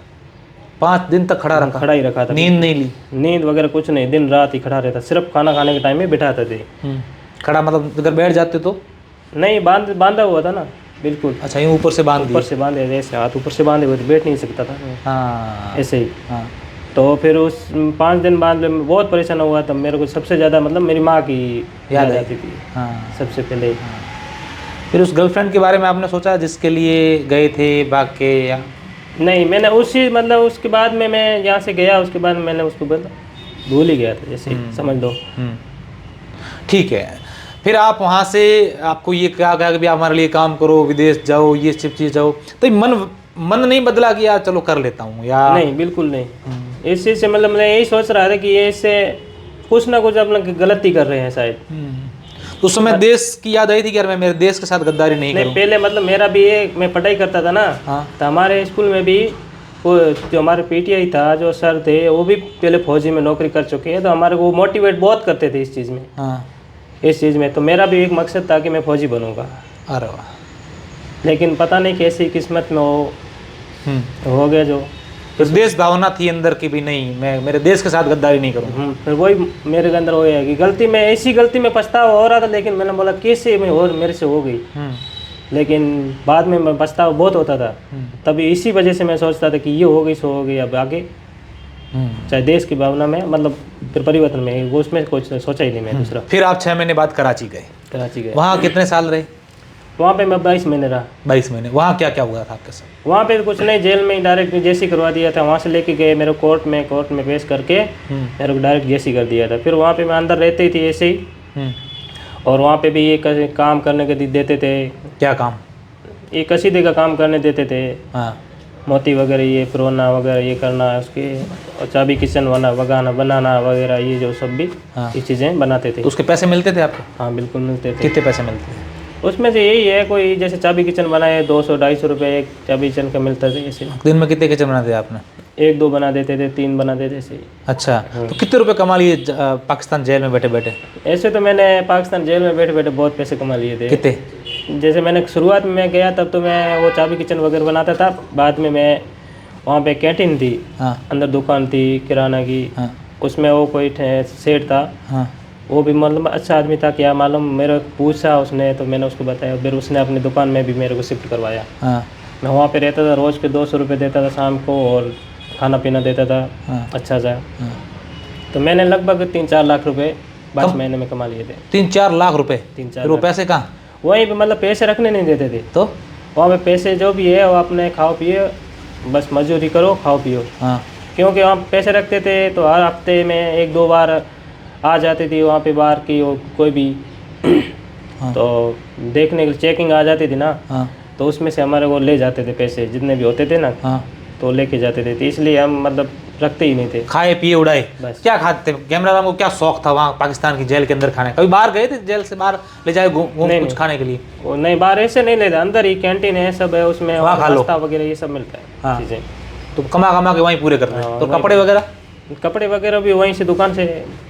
5 दिन तक खड़ा ही रखा था। नींद नहीं ली? नींद वगैरह कुछ नहीं, दिन रात ही खड़ा रहता। सिर्फ खाना खाने के टाइम में बिठाते थे। खड़ा मतलब अगर बैठ जाते तो? नहीं, बांधा हुआ था ना, बिल्कुल। अच्छा, यूँ ऊपर से बांध? ऊपर से बांधे, ऐसे हाथ ऊपर से बांधे हुए थे, बैठ नहीं सकता था। हाँ, ऐसे ही। हाँ, तो फिर उस 5 दिन बाद में बहुत परेशान हुआ था। मेरे को सबसे ज़्यादा मतलब मेरी माँ की याद आती थी। हाँ, सबसे पहले। फिर उस गर्लफ्रेंड के बारे में आपने सोचा जिसके लिए गए थे भाग के? या नहीं, मैंने मतलब उसके बाद में मैं यहाँ से गया, उसके बाद मैंने उसको भूल ही गया था, जैसे समझ लो। ठीक है। फिर आप वहाँ से, आपको ये कहा गया कि भी आप हमारे लिए काम करो, विदेश जाओ, ये सब चीज़ जाओ, तो मन नहीं बदला कि यार चलो कर लेता हूँ? या नहीं, बिल्कुल नहीं। इस चीज़ से मतलब मैं यही सोच रहा था कि ये इससे कुछ ना कुछ अपना गलती कर रहे हैं शायद। तो उस समय देश की याद आई थी कि यार मैं मेरे देश के साथ गद्दारी नहीं करूँ? पहले मतलब मेरा भी मैं पढ़ाई करता था ना। हाँ। तो हमारे स्कूल में भी वो जो हमारे पीटीआई था, जो सर थे, वो भी पहले फौजी में नौकरी कर चुके हैं, तो हमारे को मोटिवेट बहुत करते थे इस चीज़ में। हाँ, इस चीज़ में तो मेरा भी एक मकसद था कि मैं फौजी बनूंगा। अरे वाह। लेकिन पता नहीं कैसी किस्मत में हो गया जो। तो देश भावना थी अंदर की भी, नहीं मैं मेरे देश के साथ गद्दारी नहीं करूँ। फिर वही मेरे के अंदर वो है कि गलती में, ऐसी गलती में पछतावा हो रहा था, लेकिन मैंने बोला कैसे मैं और मेरे से हो गई। लेकिन बाद में पछतावा बहुत होता था। तभी इसी वजह से मैं सोचता था कि ये हो गई सो हो गई, अब आगे चाहे देश की भावना में मतलब फिर परिवर्तन में, वो उसमें कुछ सोचा ही नहीं मैं दूसरा। फिर आप 6 महीने बाद कराची गए। वहाँ कितने साल रहे? वहाँ पे मैं 22 महीने रहा। 22 महीने। वहाँ क्या क्या हुआ था आपके साथ? वहाँ पे कुछ नहीं, जेल में डायरेक्ट जेसी करवा दिया था। वहाँ से लेके गए मेरे कोर्ट में पेश करके मेरे को डायरेक्त जेसी कर दिया था। फिर वहाँ पे मैं अंदर रहते ही थी ऐसे ही। और वहाँ पे भी ये काम करने के देते थे। क्या काम? ये कसीदे का काम करने देते थे। हाँ, मोती वगैरह, ये फिरोना वगैरह ये करना है उसके, और चाबी किचन बनाना वगैरह, ये जो सब भी ये चीज़ें बनाते थे। तो उसके पैसे मिलते थे आपको? हाँ, बिल्कुल मिलते थे। कितने पैसे मिलते थे? उसमें से यही है, कोई जैसे चाबी किचन बनाए 200-250 रुपये एक चाबी किचन का मिलता था। ऐसे दिन में कितने किचन बनाते आपने? 1-2 बना देते थे, 3 बना देते थे। अच्छा, तो कितने रुपए कमा लिए पाकिस्तान जेल में बैठे बैठे? ऐसे तो मैंने पाकिस्तान जेल में बैठे बैठे बहुत पैसे कमा लिए थे। कितने? जैसे मैंने शुरुआत में गया तब तो मैं वो चाबी किचन वगैरह बनाता था। बाद में मैं वहाँ पे कैंटीन थी, हाँ अंदर दुकान थी किराना की। हाँ उसमें वो कोई सेठ था, हाँ वो भी मतलब अच्छा आदमी था, क्या मालूम, मेरे को पूछा उसने तो मैंने उसको बताया, फिर उसने अपनी दुकान में भी मेरे को शिफ्ट करवाया। हाँ मैं वहाँ पे रहता था, रोज़ के 200 रुपये देता था शाम को, और खाना पीना देता था हाँ अच्छा सा। हाँ। तो मैंने लगभग 3-4 लाख रुपए 5 महीने में कमा लिए थे। 3-4 लाख रुपए? 3-4 फिर वो लाख। पैसे कहाँ? वहीं पे मतलब पैसे रखने नहीं देते थे, तो वहाँ पे पैसे जो भी है वो अपने खाओ पिए, बस मजदूरी करो खाओ पियो। हाँ क्योंकि वहाँ पैसे रखते थे तो हर हफ्ते में 1-2 बार आ जाती थी वहाँ पे बाहर की वो कोई भी हाँ। तो देखने के लिए चेकिंग आ जाती थी ना, हाँ तो उसमें से हमारे को ले जाते थे पैसे जितने भी होते थे ना, हाँ। तो लेके जाते थे, तो इसलिए हम मतलब रखते ही नहीं थे। खाए पिए उड़ाए बस। क्या खाते थे? कैमरा मैन को क्या शौक था वहाँ पाकिस्तान की जेल के अंदर खाने? कभी बाहर गए थे जेल से बाहर ले जाए घूम नहीं, कुछ नहीं। खाने के लिए? वो नहीं, बाहर ऐसे नहीं लेते, अंदर ही कैंटीन है, सब है उसमें, वहाँ खा लो। नाश्ता वगैरह ये सब मिलता है। हाँ। चीज़ें तो कमा के वहीं पूरे करते थे। हाँ, तो वहीं कपड़े वगैरह कपड़े वगैरह भी वहीं से दुकान से,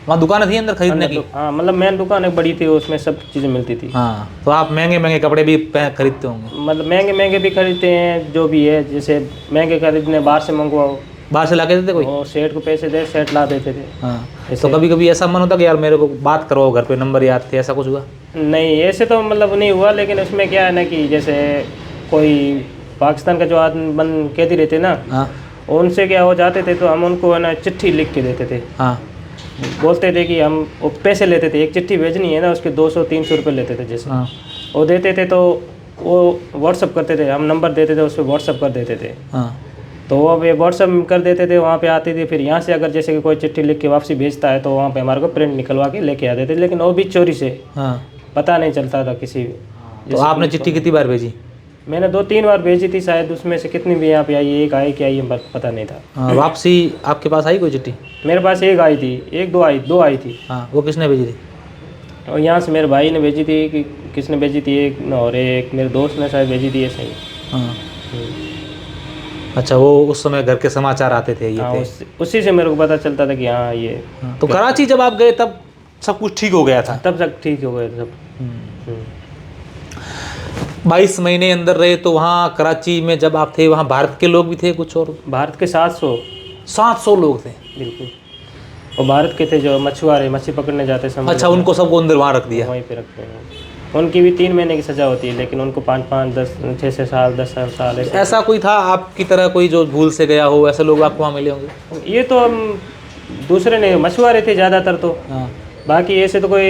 वहाँ दुकानें थी अंदर खरीदने की? हाँ मतलब मेन दुकान एक बड़ी थी, उसमें सब चीज़ें मिलती थी। हाँ। तो आप महंगे महंगे कपड़े भी खरीदते होंगे? मतलब महंगे महंगे भी खरीदते हैं, जो भी है, जैसे महंगे खरीदने बाहर से मंगवाओ, बाहर से ला के देते कोई? वो सेठ को पैसे दे, सेठ ला देते थे। हाँ। तो कभी कभी ऐसा मन होता कि यार मेरे को बात करो, घर पे नंबर याद थे, ऐसा कुछ हुआ? नहीं ऐसे तो मतलब नहीं हुआ, लेकिन उसमें क्या है ना कि जैसे कोई पाकिस्तान का जो आदमी बन कैदी रहते ना, हाँ उनसे क्या हो जाते थे तो हम उनको है ना चिट्ठी लिख के देते थे। हाँ बोलते थे कि हम वो पैसे लेते थे, एक चिट्ठी भेजनी है ना, उसके 200-300 रुपये लेते थे जैसे। हाँ वो देते थे तो वो व्हाट्सअप करते थे, हम नंबर देते थे, उस पर व्हाट्सअप कर देते थे। हाँ तो वो अब व्हाट्सअप कर देते थे, वहाँ पे आती थी, फिर यहाँ से अगर जैसे कि कोई चिट्ठी लिख के वापसी भेजता है तो वहाँ पे हमारे को प्रिंट निकलवा के लेके आते थे, लेकिन वो भी चोरी से, हाँ। पता नहीं चलता था किसी। तो आपने चिट्ठी कितनी बार भेजी? मैंने 2-3 बार भेजी थी शायद, उसमें से कितनी भी यहाँ पे आई, एक आई क्या आई पता नहीं था। हाँ, वापसी आपके पास आई कोई चिट्ठी? मेरे पास एक आई थी, एक दो आई थी। हाँ। वो किसने भेजी थी? और यहाँ से मेरे भाई ने भेजी थी, कि किसने भेजी थी, एक और एक मेरे दोस्त ने शायद भेजी थी, ऐसे ही। हाँ। अच्छा, वो उस समय घर के समाचार आते थे ये हाँ, थे? उसी से मेरे को पता चलता था कि हाँ ये। हाँ। तो कराची जब आप गए तब सब कुछ ठीक हो गया था? तब तक ठीक हो गए सब। 22 महीने अंदर रहे तो वहाँ कराची में जब आप थे वहाँ भारत के लोग भी थे कुछ? और भारत के 700 लोग थे? बिल्कुल। और भारत के थे जो मछुआरे, मछली पकड़ने जाते समय। अच्छा, उनको सबको अंदर वहाँ रख दिया? वहीं पे रखते हैं। उनकी भी 3 महीने की सज़ा होती है, लेकिन उनको 5-5, 10, 6 साल, 10 साल ऐसा कोई था आपकी तरह कोई जो भूल से गया हो? ऐसे लोग आपको वहाँ मिले होंगे? ये तो हम दूसरे नहीं, मछुआरे थे ज़्यादातर तो। हाँ। बाकी ऐसे तो कोई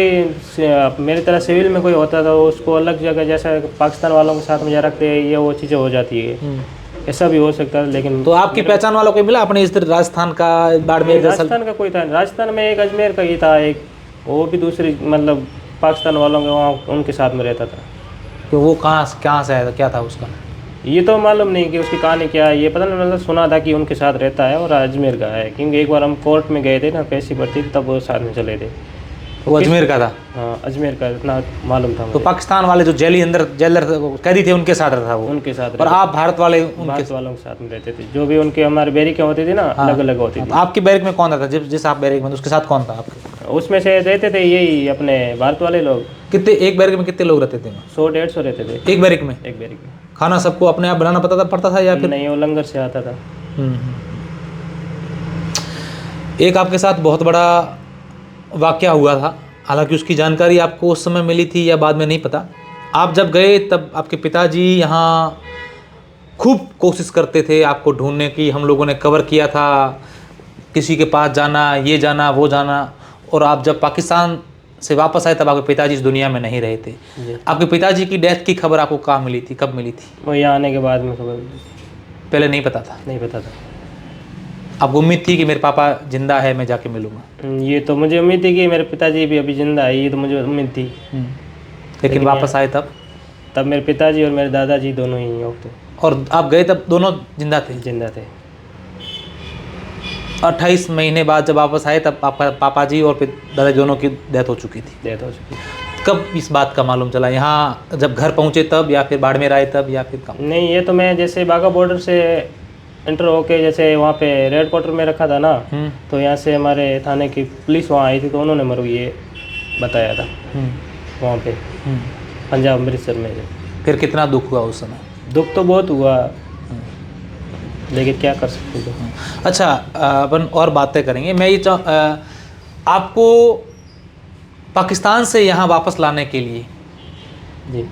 मेरी तरह सिविल में कोई होता था, उसको अलग जगह जैसा पाकिस्तान वालों के साथ में जा रखते हैं, ये वो चीज़ें हो जाती है, ऐसा भी हो सकता है। लेकिन तो आपकी पहचान वाला कोई मिला अपने इस राजस्थान का, बाड़मेर? राजस्थान का कोई था, राजस्थान में एक अजमेर का ही था एक, वो भी दूसरी मतलब पाकिस्तान वालों के वहाँ उनके साथ में रहता था। कि वो कहाँ से आया था, क्या था उसका? ये तो मालूम नहीं कि उसकी कहानी क्या है, ये पता नहीं, मतलब सुना था कि उनके साथ रहता है और अजमेर का है, क्योंकि एक बार हम कोर्ट में गए थे ना, पैसी भरती, तब वो साथ में चले थे। वो अजमेर का था? हाँ, अजमेर का, इतना मालूम था तो मुझे। पाकिस्तान वाले जो जेलर कैदी थे उनके साथ रहता वो? उनके साथ और आप भारत वाले भारत वालों के साथ में रहते थे, जो भी उनके हमारे बैरिकें होती थी ना, अलग अलग होती थी। तो आपकी बैरक में कौन था? जिस आप बैरक में उसके साथ कौन था आपके? उसमें से रहते थे यही अपने भारत वाले लोग। कितने एक बैरक में कितने लोग रहते थे? 100-150 रहते थे एक बैरक में? एक बैरिक में। खाना सबको अपने आप बनाना पड़ता था या फिर? नहीं, वो लंगर से आता था। एक आपके साथ बहुत बड़ा वाकया हुआ था, हालांकि उसकी जानकारी आपको उस समय मिली थी या बाद में नहीं पता। आप जब गए तब आपके पिताजी यहाँ खूब कोशिश करते थे आपको ढूंढने की, हम लोगों ने कवर किया था, किसी के पास जाना, ये जाना, वो जाना। और आप जब पाकिस्तान से वापस आए तब आपके पिताजी इस दुनिया में नहीं रहे थे। आपके पिताजी की डेथ की खबर आपको कहाँ मिली थी, कब मिली थी? वो यहाँ आने के बाद में खबर मिली। पहले नहीं पता था? नहीं पता था। आपको उम्मीद थी कि मेरे पापा जिंदा है, मैं जाके मिलूँगा? ये तो मुझे उम्मीद थी कि मेरे पिताजी भी अभी जिंदा है, ये तो मुझे उम्मीद थी। लेकिन वापस आए तब मेरे पिताजी और मेरे दादाजी दोनों ही थे। और आप गए तब दोनों जिंदा थे? जिंदा थे। 28 महीने बाद जब वापस आए तब आपका पापा जी और दादाजी दोनों की डेथ हो चुकी थी? कब इस बात का मालूम चला? यहाँ जब घर पहुँचे तब, या फिर बाड़मेर आए तब, या फिर कब? नहीं, ये तो मैं जैसे बाघा बॉर्डर से इंटर होके जैसे वहाँ पे रेड क्वार्टर में रखा था ना, तो यहाँ से हमारे थाने की पुलिस वहाँ आई थी, तो उन्होंने मेरे को ये बताया था वहाँ पे पंजाब अमृतसर में। फिर कितना दुख हुआ उस समय? दुख तो बहुत हुआ, लेकिन क्या कर सकते थे। अच्छा, अपन और बातें करेंगे। मैं ये आपको पाकिस्तान से यहाँ वापस लाने के लिए जी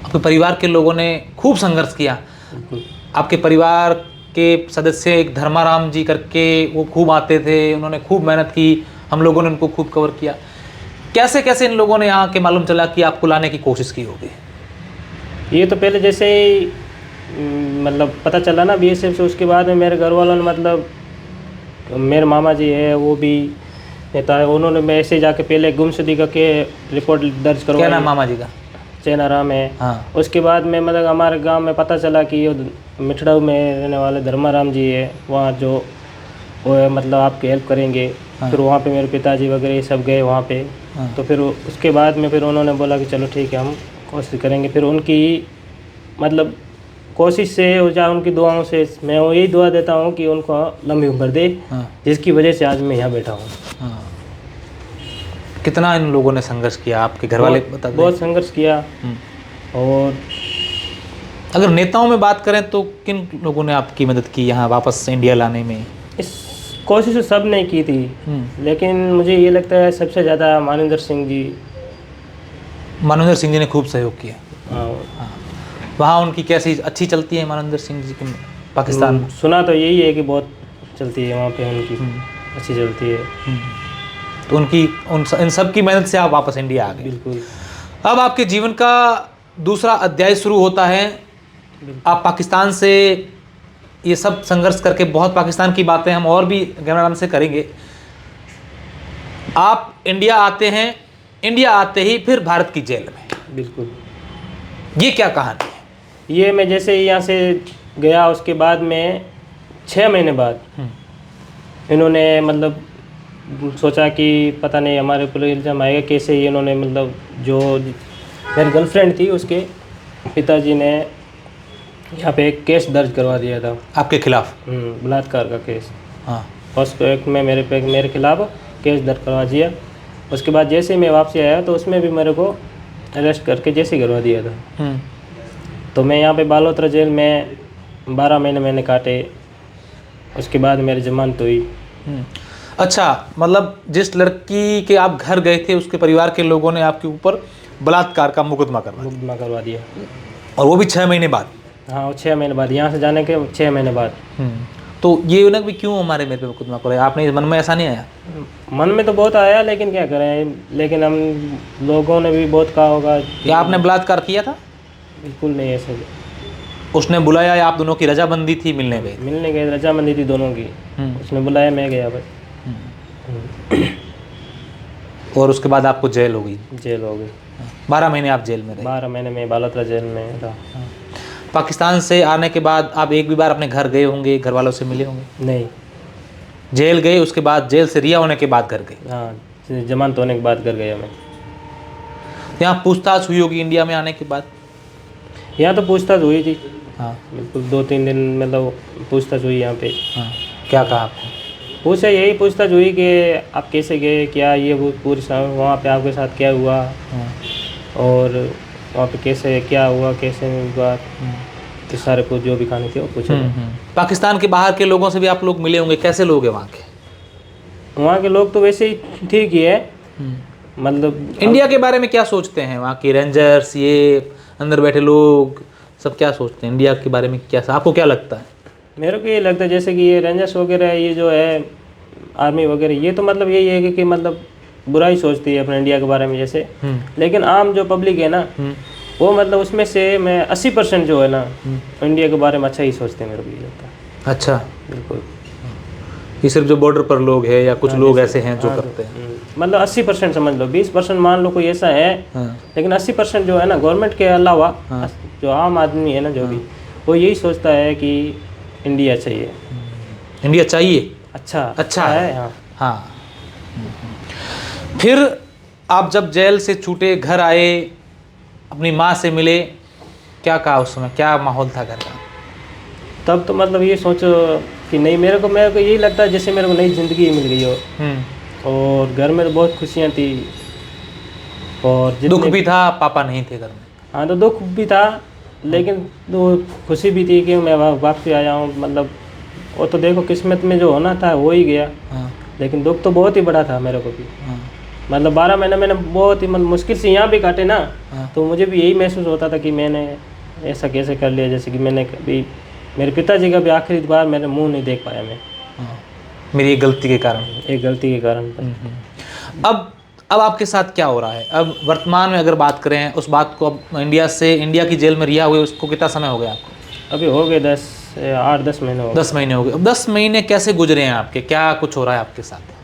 आपके परिवार के लोगों ने खूब संघर्ष किया। बिल्कुल। आपके परिवार के सदस्य एक धर्माराम जी करके वो खूब आते थे, उन्होंने खूब मेहनत की, हम लोगों ने उनको खूब कवर किया। कैसे कैसे इन लोगों ने यहाँ के मालूम चला कि आपको लाने की कोशिश की होगी? ये तो पहले जैसे ही मतलब पता चला ना बीएसएफ से, उसके बाद में मेरे घर वालों ने मतलब मेरे मामा जी है वो भी नेता है, उन्होंने मैं ऐसे जाके पहले गुमशुदगी के रिपोर्ट दर्ज करवाई। क्या नाम मामा जी का? चैनाराम है। हाँ। उसके बाद में मतलब हमारे गांव में पता चला कि ये मिठड़ाऊ में रहने वाले धर्माराम जी है, वहाँ जो वो है मतलब आपकी हेल्प करेंगे। हाँ। फिर वहाँ पे मेरे पिताजी वगैरह ये सब गए वहाँ पे। हाँ। तो फिर उसके बाद में फिर उन्होंने बोला कि चलो ठीक है हम कोशिश करेंगे। फिर उनकी मतलब कोशिश से और या उनकी दुआओं से मैं वो यही दुआ देता हूँ कि उनको लंबी उम्र दे, हाँ। जिसकी वजह से आज मैं यहाँ बैठा हूँ। हाँ। कितना इन लोगों ने संघर्ष किया? आपके घर वाले बता दें। बहुत संघर्ष किया। और अगर नेताओं में बात करें तो किन लोगों ने आपकी मदद की यहाँ वापस इंडिया लाने में? इस कोशिश तो सब ने की थी, लेकिन मुझे ये लगता है सबसे ज़्यादा मानिंदर सिंह जी। मानवेंद्र सिंह जी ने खूब सहयोग किया। हाँ। वहाँ उनकी कैसी अच्छी चलती है मानवेंद्र सिंह जी की पाकिस्तान में? सुना तो यही है कि बहुत चलती है वहाँ पे उनकी, अच्छी चलती है। तो उनकी इन सब की मेहनत से आप वापस इंडिया आ गए। बिल्कुल। अब आपके जीवन का दूसरा अध्याय शुरू होता है। आप पाकिस्तान से ये सब संघर्ष करके, बहुत पाकिस्तान की बातें हम और भी गहराई से करेंगे। आप इंडिया आते हैं, इंडिया आते ही फिर भारत की जेल में। बिल्कुल। ये क्या कहानी है? ये मैं जैसे ही यहाँ से गया उसके बाद में 6 महीने बाद इन्होंने मतलब सोचा कि पता नहीं हमारे ऊपर इल्ज़ाम आएगा कैसे ही। इन्होंने मतलब जो मेरी गर्लफ्रेंड थी उसके पिताजी ने यहाँ पे एक केस दर्ज करवा दिया था आपके खिलाफ? बलात्कार का केस। हाँ। फर्स्ट एक में मेरे खिलाफ केस दर्ज करवा दिया। उसके बाद जैसे ही मैं वापसी आया तो उसमें भी मेरे को अरेस्ट करके जैसे ही करवा दिया था। तो मैं यहाँ पे बालोतरा जेल में 12 महीने मैंने काटे। उसके बाद मेरी जमानत हुई। अच्छा, मतलब जिस लड़की के आप घर गए थे उसके परिवार के लोगों ने आपके ऊपर बलात्कार का मुकदमा करवा दिया, और वो भी 6 महीने बाद? हाँ, वो 6 महीने बाद, यहाँ से जाने के 6 महीने बाद। तो ये ना भी क्यों हमारे मेरे पे मुकदमा कराया आपने? मन में ऐसा नहीं आया? मन में तो बहुत आया, लेकिन क्या करें, लेकिन हम लोगों ने भी बहुत कहा होगा कि आपने बलात्कार किया था। बिल्कुल नहीं ऐसे। उसने बुलाया या आप दोनों की रजामंदी थी? मिलने गए? रजामंदी थी दोनों की। उसने बुलाया, मैं गया बस। और उसके बाद आपको जेल हो गई? जेल हो गई। 12 महीने आप जेल में रहे? 12 महीने में बालोतरा जेल में रहा। पाकिस्तान से आने के बाद आप एक भी बार अपने घर गए होंगे, घर वालों से मिले होंगे? नहीं। जेल गए, उसके बाद जेल से रिहा होने के बाद घर गए? हाँ, जमानत होने के बाद घर गया मैं। यहाँ पूछताछ हुई होगी इंडिया में आने के बाद? यहाँ तो पूछताछ हुई थी। हाँ बिल्कुल, 2-3 दिन मतलब पूछताछ हुई यहाँ पे। हाँ। क्या कहा आपको? यही पूछताछ हुई कि आप कैसे गए, क्या ये वो पूरी वहाँ पे आपके साथ क्या हुआ। और वहाँ पे कैसे क्या हुआ, कैसे हुआ, तो सारे कुछ जो भी कहानी थी वो पूछे। पाकिस्तान के बाहर के लोगों से भी आप लोग मिले होंगे, कैसे लोग हैं वहाँ के? वहाँ के लोग तो वैसे ही ठीक ही है। मतलब इंडिया के बारे में क्या सोचते हैं वहाँ के रेंजर्स, ये अंदर बैठे लोग सब क्या सोचते हैं इंडिया के बारे में? क्या आपको क्या लगता है? मेरे को ये लगता है जैसे कि ये रेंजर्स वगैरह, ये जो है आर्मी वगैरह, ये तो मतलब यही है कि मतलब बुराई सोचती है अपने इंडिया के बारे में जैसे। लेकिन आम जो पब्लिक है ना, वो मतलब उसमें से मैं 80% जो है ना इंडिया के बारे में अच्छा ही सोचते हैं, मेरे को ये लगता है। अच्छा, बिल्कुल। ये सिर्फ जो बॉर्डर पर लोग हैं या कुछ लोग ऐसे हैं जो करते हैं? मतलब 80% समझ लो, 20% मान लो कोई ऐसा है। लेकिन 80% जो है ना गवर्नमेंट के अलावा जो आम आदमी है ना, जो भी, वो यही सोचता है कि इंडिया चाहिए। इंडिया चाहिए, अच्छा है। हाँ। फिर आप जब जेल से छूटे, घर आए, अपनी माँ से मिले, क्या कहा उस समय? क्या माहौल था घर का? तब तो मतलब ये सोचो कि नहीं, मेरे को यही लगता है जैसे मेरे को नई ज़िंदगी मिल गई हो। और घर में तो बहुत खुशियाँ थी, और दुख भी था, पापा नहीं थे घर में। हाँ, तो दुख भी था, लेकिन तो खुशी भी थी कि मैं वापसी आया हूँ। मतलब वो तो देखो किस्मत में जो होना था वो ही गया। हाँ। लेकिन दुख तो बहुत ही बड़ा था मेरे को भी। हाँ। मतलब 12 महीने मैंने बहुत ही मुश्किल से यहाँ भी काटे ना। हाँ। तो मुझे भी यही महसूस होता था कि मैंने ऐसा कैसे कर लिया, जैसे कि मैंने कभी मेरे पिताजी का भी आखिरी बार मैंने मुंह नहीं देख पाया मैं। हाँ। मेरी एक गलती के कारण। एक गलती के कारण। अब आपके साथ क्या हो रहा है? अब वर्तमान में अगर बात करें उस बात को, अब इंडिया की जेल में रिहा हुए उसको कितना समय हो गया आपको? अभी हो गए 8-10 महीने हो गए। 10 महीने हो गए। अब 10 महीने कैसे गुजरे हैं आपके? क्या कुछ हो रहा है आपके साथ?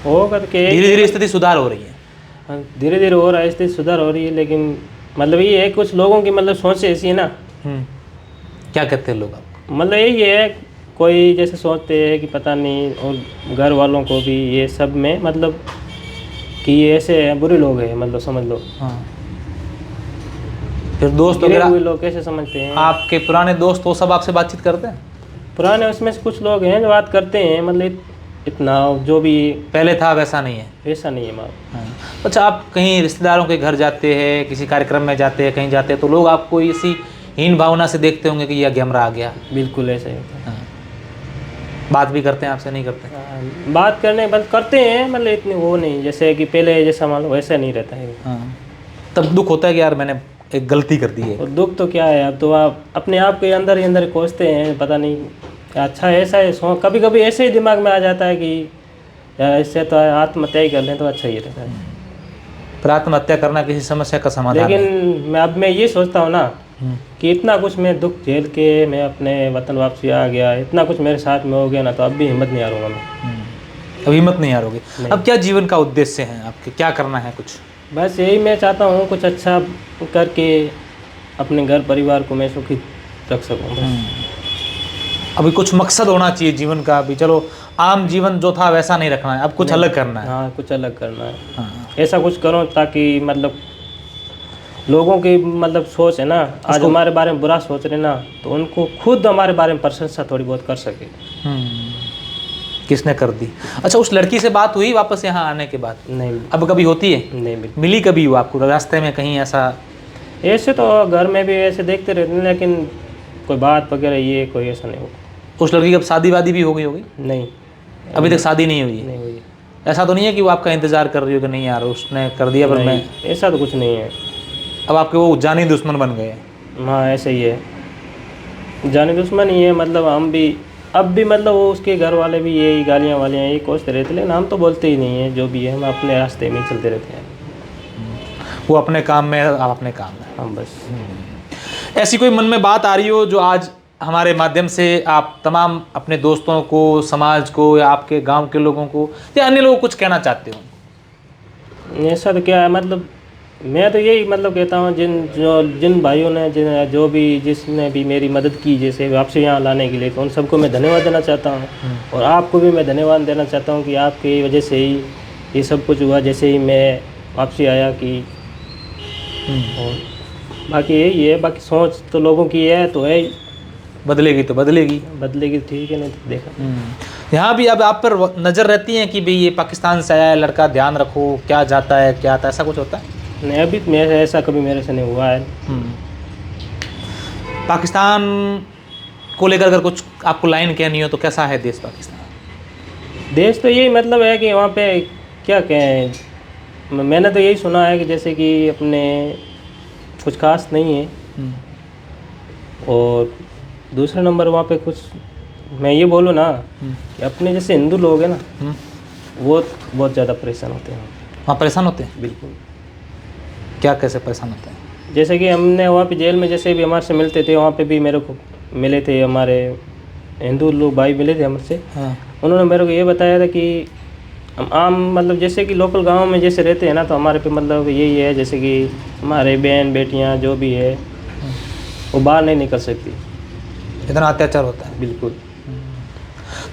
होगा कि धीरे धीरे स्थिति सुधार हो रही है। धीरे धीरे हो रहा है, स्थिति सुधार हो रही है, लेकिन मतलब ये है कुछ लोगों की मतलब सोच ऐसी है ना। क्या कहते हैं लोग आपको? मतलब यही है, कोई जैसे सोचते हैं कि पता नहीं, और घर वालों को भी ये सब में मतलब कि ये ऐसे बुरे लोग हैं, मतलब समझ लो। हाँ। फिर दोस्त गिरे वगैरह हुए लोग कैसे समझते हैं? आपके पुराने दोस्त वो सब आपसे बातचीत करते हैं? पुराने उसमें से कुछ लोग हैं जो बात करते हैं, मतलब इतना जो भी पहले था वैसा नहीं है। ऐसा नहीं है माँ। हाँ। अच्छा, आप कहीं रिश्तेदारों के घर जाते हैं, किसी कार्यक्रम में जाते हैं, कहीं जाते हैं, तो लोग आपको इसी हीन भावना से देखते होंगे कि यह गैमरा आ गया? बिल्कुल ऐसा ही होता है। हाँ। बात भी करते हैं आपसे? नहीं करते? बात करने बंद करते हैं, मतलब इतनी वो नहीं, जैसे कि पहले जैसा मान लो वैसा नहीं रहता है। हाँ। तब दुख होता है कि यार मैंने एक गलती कर दी है। और दुख तो क्या है, अब तो आप अपने आप के अंदर ही अंदर कोसते हैं, पता नहीं अच्छा ऐसा है। कभी कभी ऐसे ही दिमाग में आ जाता है कि यार इससे तो आत्महत्या ही कर लें तो अच्छा ही रहता है। पर आत्महत्या करना किसी समस्या का समाधान लेकिन है। मैं ये सोचता हूँ ना कि इतना कुछ मैं दुख झेल के मैं अपने वतन वापसी आ गया, इतना कुछ मेरे साथ में हो गया ना, तो अब भी हिम्मत नहीं हारूंगा मैं। अब हिम्मत नहीं हारोगे? अब क्या जीवन का उद्देश्य है आपके? क्या करना है कुछ? बस यही मैं चाहता हूँ, कुछ अच्छा करके अपने घर परिवार को मैं सुखी रख सकूँ बस। अभी कुछ मकसद होना चाहिए जीवन का। अभी चलो आम जीवन जो था वैसा नहीं रखना है, अब कुछ अलग करना है। हाँ, कुछ अलग करना है। हाँ। ऐसा कुछ करो ताकि मतलब लोगों की मतलब सोच है ना, आज हमारे बारे में बुरा सोच रहे ना, तो उनको खुद हमारे बारे में प्रशंसा थोड़ी बहुत कर सके। किसने कर दी? अच्छा, उस लड़की से बात हुई वापस यहाँ आने के बाद? नहीं। अब कभी होती है? नहीं मिली कभी वो आपको रास्ते में कहीं ऐसा? ऐसे तो घर में भी ऐसे देखते रहते हैं, लेकिन कोई बात वगैरह ये कोई ऐसा नहीं हुआ। उस लड़की की अब शादी वादी भी हो गई होगी? नहीं, अभी तक शादी नहीं हुई है? नहीं हुई। ऐसा तो नहीं है कि वो आपका इंतजार कर रही हो कि नहीं यार उसने कर दिया पर मैं? ऐसा तो कुछ नहीं है। अब आपके वो जानी दुश्मन बन गए? हाँ, ऐसे ही है, जानी दुश्मन ही है। मतलब हम भी अब भी मतलब वो उसके घर वाले भी यही गालियाँ वालियाँ यही कोसते रहते, लेकिन हम तो बोलते ही नहीं है। जो भी है हम अपने रास्ते में चलते रहते हैं। वो अपने काम में, आप अपने काम में। हम बस। ऐसी कोई मन में बात आ रही हो जो आज हमारे माध्यम से आप तमाम अपने दोस्तों को, समाज को, या आपके गांव के लोगों को या अन्य लोगों को कुछ कहना चाहते हो? ऐसा तो क्या है, मतलब मैं तो यही मतलब कहता हूँ, जिन भाइयों ने जिसने भी मेरी मदद की, जैसे वापसी यहाँ लाने के लिए, तो उन सबको मैं धन्यवाद देना चाहता हूँ। और आपको भी मैं धन्यवाद देना चाहता हूँ कि आपकी वजह से ही ये सब कुछ हुआ, जैसे ही मैं वापसी आया कि। और बाकी यही है, बाकी सोच तो लोगों की है तो है, बदलेगी तो बदलेगी, ठीक है, नहीं तो देखा। यहाँ भी अब आप पर नज़र रहती है कि भाई ये पाकिस्तान से आया है लड़का, ध्यान रखो, क्या जाता है क्या आता है, ऐसा कुछ होता है? नहीं, अभी मेरे ऐसा कभी मेरे से नहीं हुआ है। पाकिस्तान को लेकर अगर कुछ आपको लाइन कहनी हो तो कैसा है देश पाकिस्तान? देश तो यही मतलब है कि वहाँ पे क्या कहें, मैंने तो यही सुना है कि जैसे कि अपने कुछ खास नहीं है। और दूसरे नंबर वहाँ पे कुछ मैं ये बोलूँ ना कि अपने जैसे हिंदू लोग हैं ना, वो बहुत ज़्यादा परेशान होते हैं। वहाँ परेशान होते हैं? बिल्कुल। क्या कैसे परेशान होते हैं? जैसे कि हमने वहाँ पे जेल में जैसे भी हमारे से मिलते थे, वहाँ पे भी मेरे को मिले थे हमारे हिंदू लोग भाई मिले थे हमसे। हाँ। उन्होंने मेरे को ये बताया था कि हम आम मतलब जैसे कि लोकल गांव में जैसे रहते हैं ना, तो हमारे पे मतलब यही है, जैसे कि हमारे बहन बेटियां जो भी है वो बाहर नहीं निकल सकती, इतना अत्याचार होता है। बिल्कुल।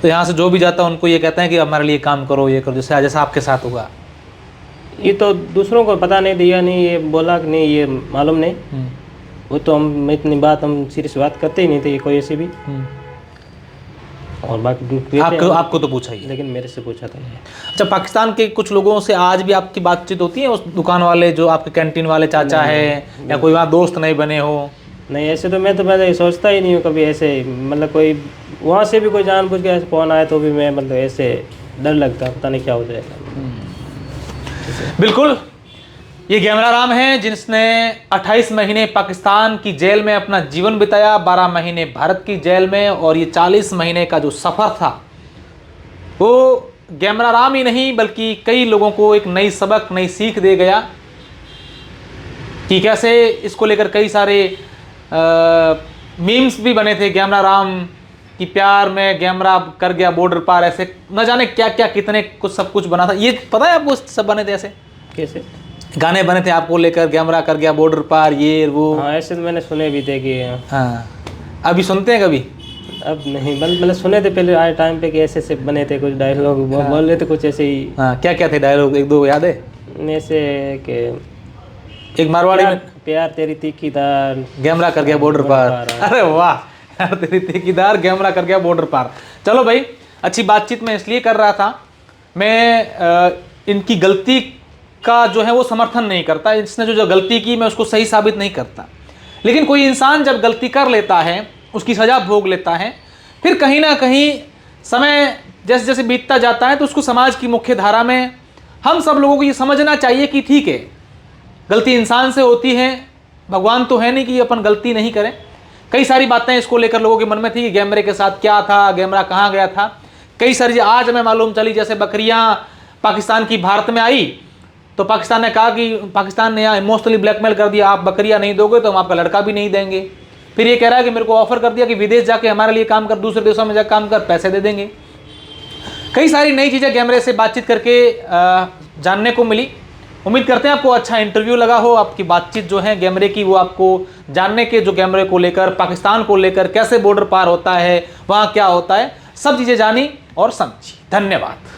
तो यहाँ से जो भी जाता है उनको ये कहते हैं कि हमारे लिए काम करो, ये करो, जैसा आपके साथ हुआ। ये तो दूसरों को पता नहीं दिया, नहीं ये बोला कि नहीं, ये मालूम नहीं। वो तो हम इतनी बात हम सीरियस बात करते ही नहीं थे कोई ऐसी भी। और बाकी आपको तो पूछा ही, लेकिन मेरे से पूछा था। अच्छा, पाकिस्तान के कुछ लोगों से आज भी आपकी बातचीत होती है? उस दुकान वाले जो आपके कैंटीन वाले चाचा है, या कोई वहाँ दोस्त नहीं बने हो? नहीं ऐसे तो मैं सोचता ही नहीं हूँ कभी ऐसे, मतलब कोई वहाँ से भी कोई जानबूझ के ऐसे फोन आए तो भी मैं मतलब ऐसे डर लगता, पता नहीं क्या हो जाएगा। बिल्कुल, ये गैमरा राम हैं जिसने 28 महीने पाकिस्तान की जेल में अपना जीवन बिताया, 12 महीने भारत की जेल में, और ये 40 महीने का जो सफ़र था वो गैमरा राम ही नहीं बल्कि कई लोगों को एक नई सबक, नई सीख दे गया कि कैसे इसको लेकर कई सारे मीम्स भी बने थे। गैमरा राम कि प्यार में गैमरा कर गया बॉर्डर पार, ऐसे न जाने क्या क्या कितने कुछ सब कुछ बना था। ये पता है आपको सब बने थे ऐसे? कैसे गाने बने थे आपको लेकर, गैमरा कर गया बॉर्डर पार, ये वो। हाँ ऐसे तो मैंने सुने भी थे कि हाँ, अभी सुनते हैं कभी? अब नहीं, मतलब सुने थे पहले आए टाइम पे कि ऐसे ऐसे बने थे कुछ डायलॉग, बोल रहे थे कुछ ऐसे ही। हाँ, क्या क्या थे डायलॉग, एक दो याद है? ऐसे कि एक मारवाड़ी में प्यार तेरी तीखी दार, गैमरा कर गया बॉर्डर पार। अरे वाह, प्यार तेरी तीखीदार, गैमरा कर गया बॉर्डर पार। चलो भाई, अच्छी बातचीत मैं इसलिए कर रहा था, मैं इनकी गलती का जो है वो समर्थन नहीं करता। इसने जो गलती की मैं उसको सही साबित नहीं करता, लेकिन कोई इंसान जब गलती कर लेता है, उसकी सज़ा भोग लेता है, फिर कहीं ना कहीं समय जैसे जैसे बीतता जाता है तो उसको समाज की मुख्य धारा में हम सब लोगों को ये समझना चाहिए कि ठीक है, गलती इंसान से होती है, भगवान तो है नहीं कि अपन गलती नहीं करें। कई सारी बातें इसको लेकर लोगों के मन में थी कि गैमरे के साथ क्या था, गैमरा कहाँ गया था। कई सारी आज हमें मालूम चली, जैसे बकरियाँ पाकिस्तान की भारत में आई तो पाकिस्तान ने कहा कि पाकिस्तान ने यहाँ इमोशनली ब्लैकमेल कर दिया, आप बकरियाँ नहीं दोगे तो हम आपका लड़का भी नहीं देंगे। फिर ये कह रहा है कि मेरे को ऑफर कर दिया कि विदेश जाके हमारे लिए काम कर, दूसरे देशों में जाकर काम कर, पैसे दे देंगे। कई सारी नई चीज़ें गैमरे से बातचीत करके जानने को मिली। उम्मीद करते हैं आपको अच्छा इंटरव्यू लगा हो, आपकी बातचीत जो है गैमरे की वो आपको जानने के, जो गैमरे को लेकर, पाकिस्तान को लेकर, कैसे बॉर्डर पार होता है, वहाँ क्या होता है, सब चीज़ें जानी और समझी। धन्यवाद।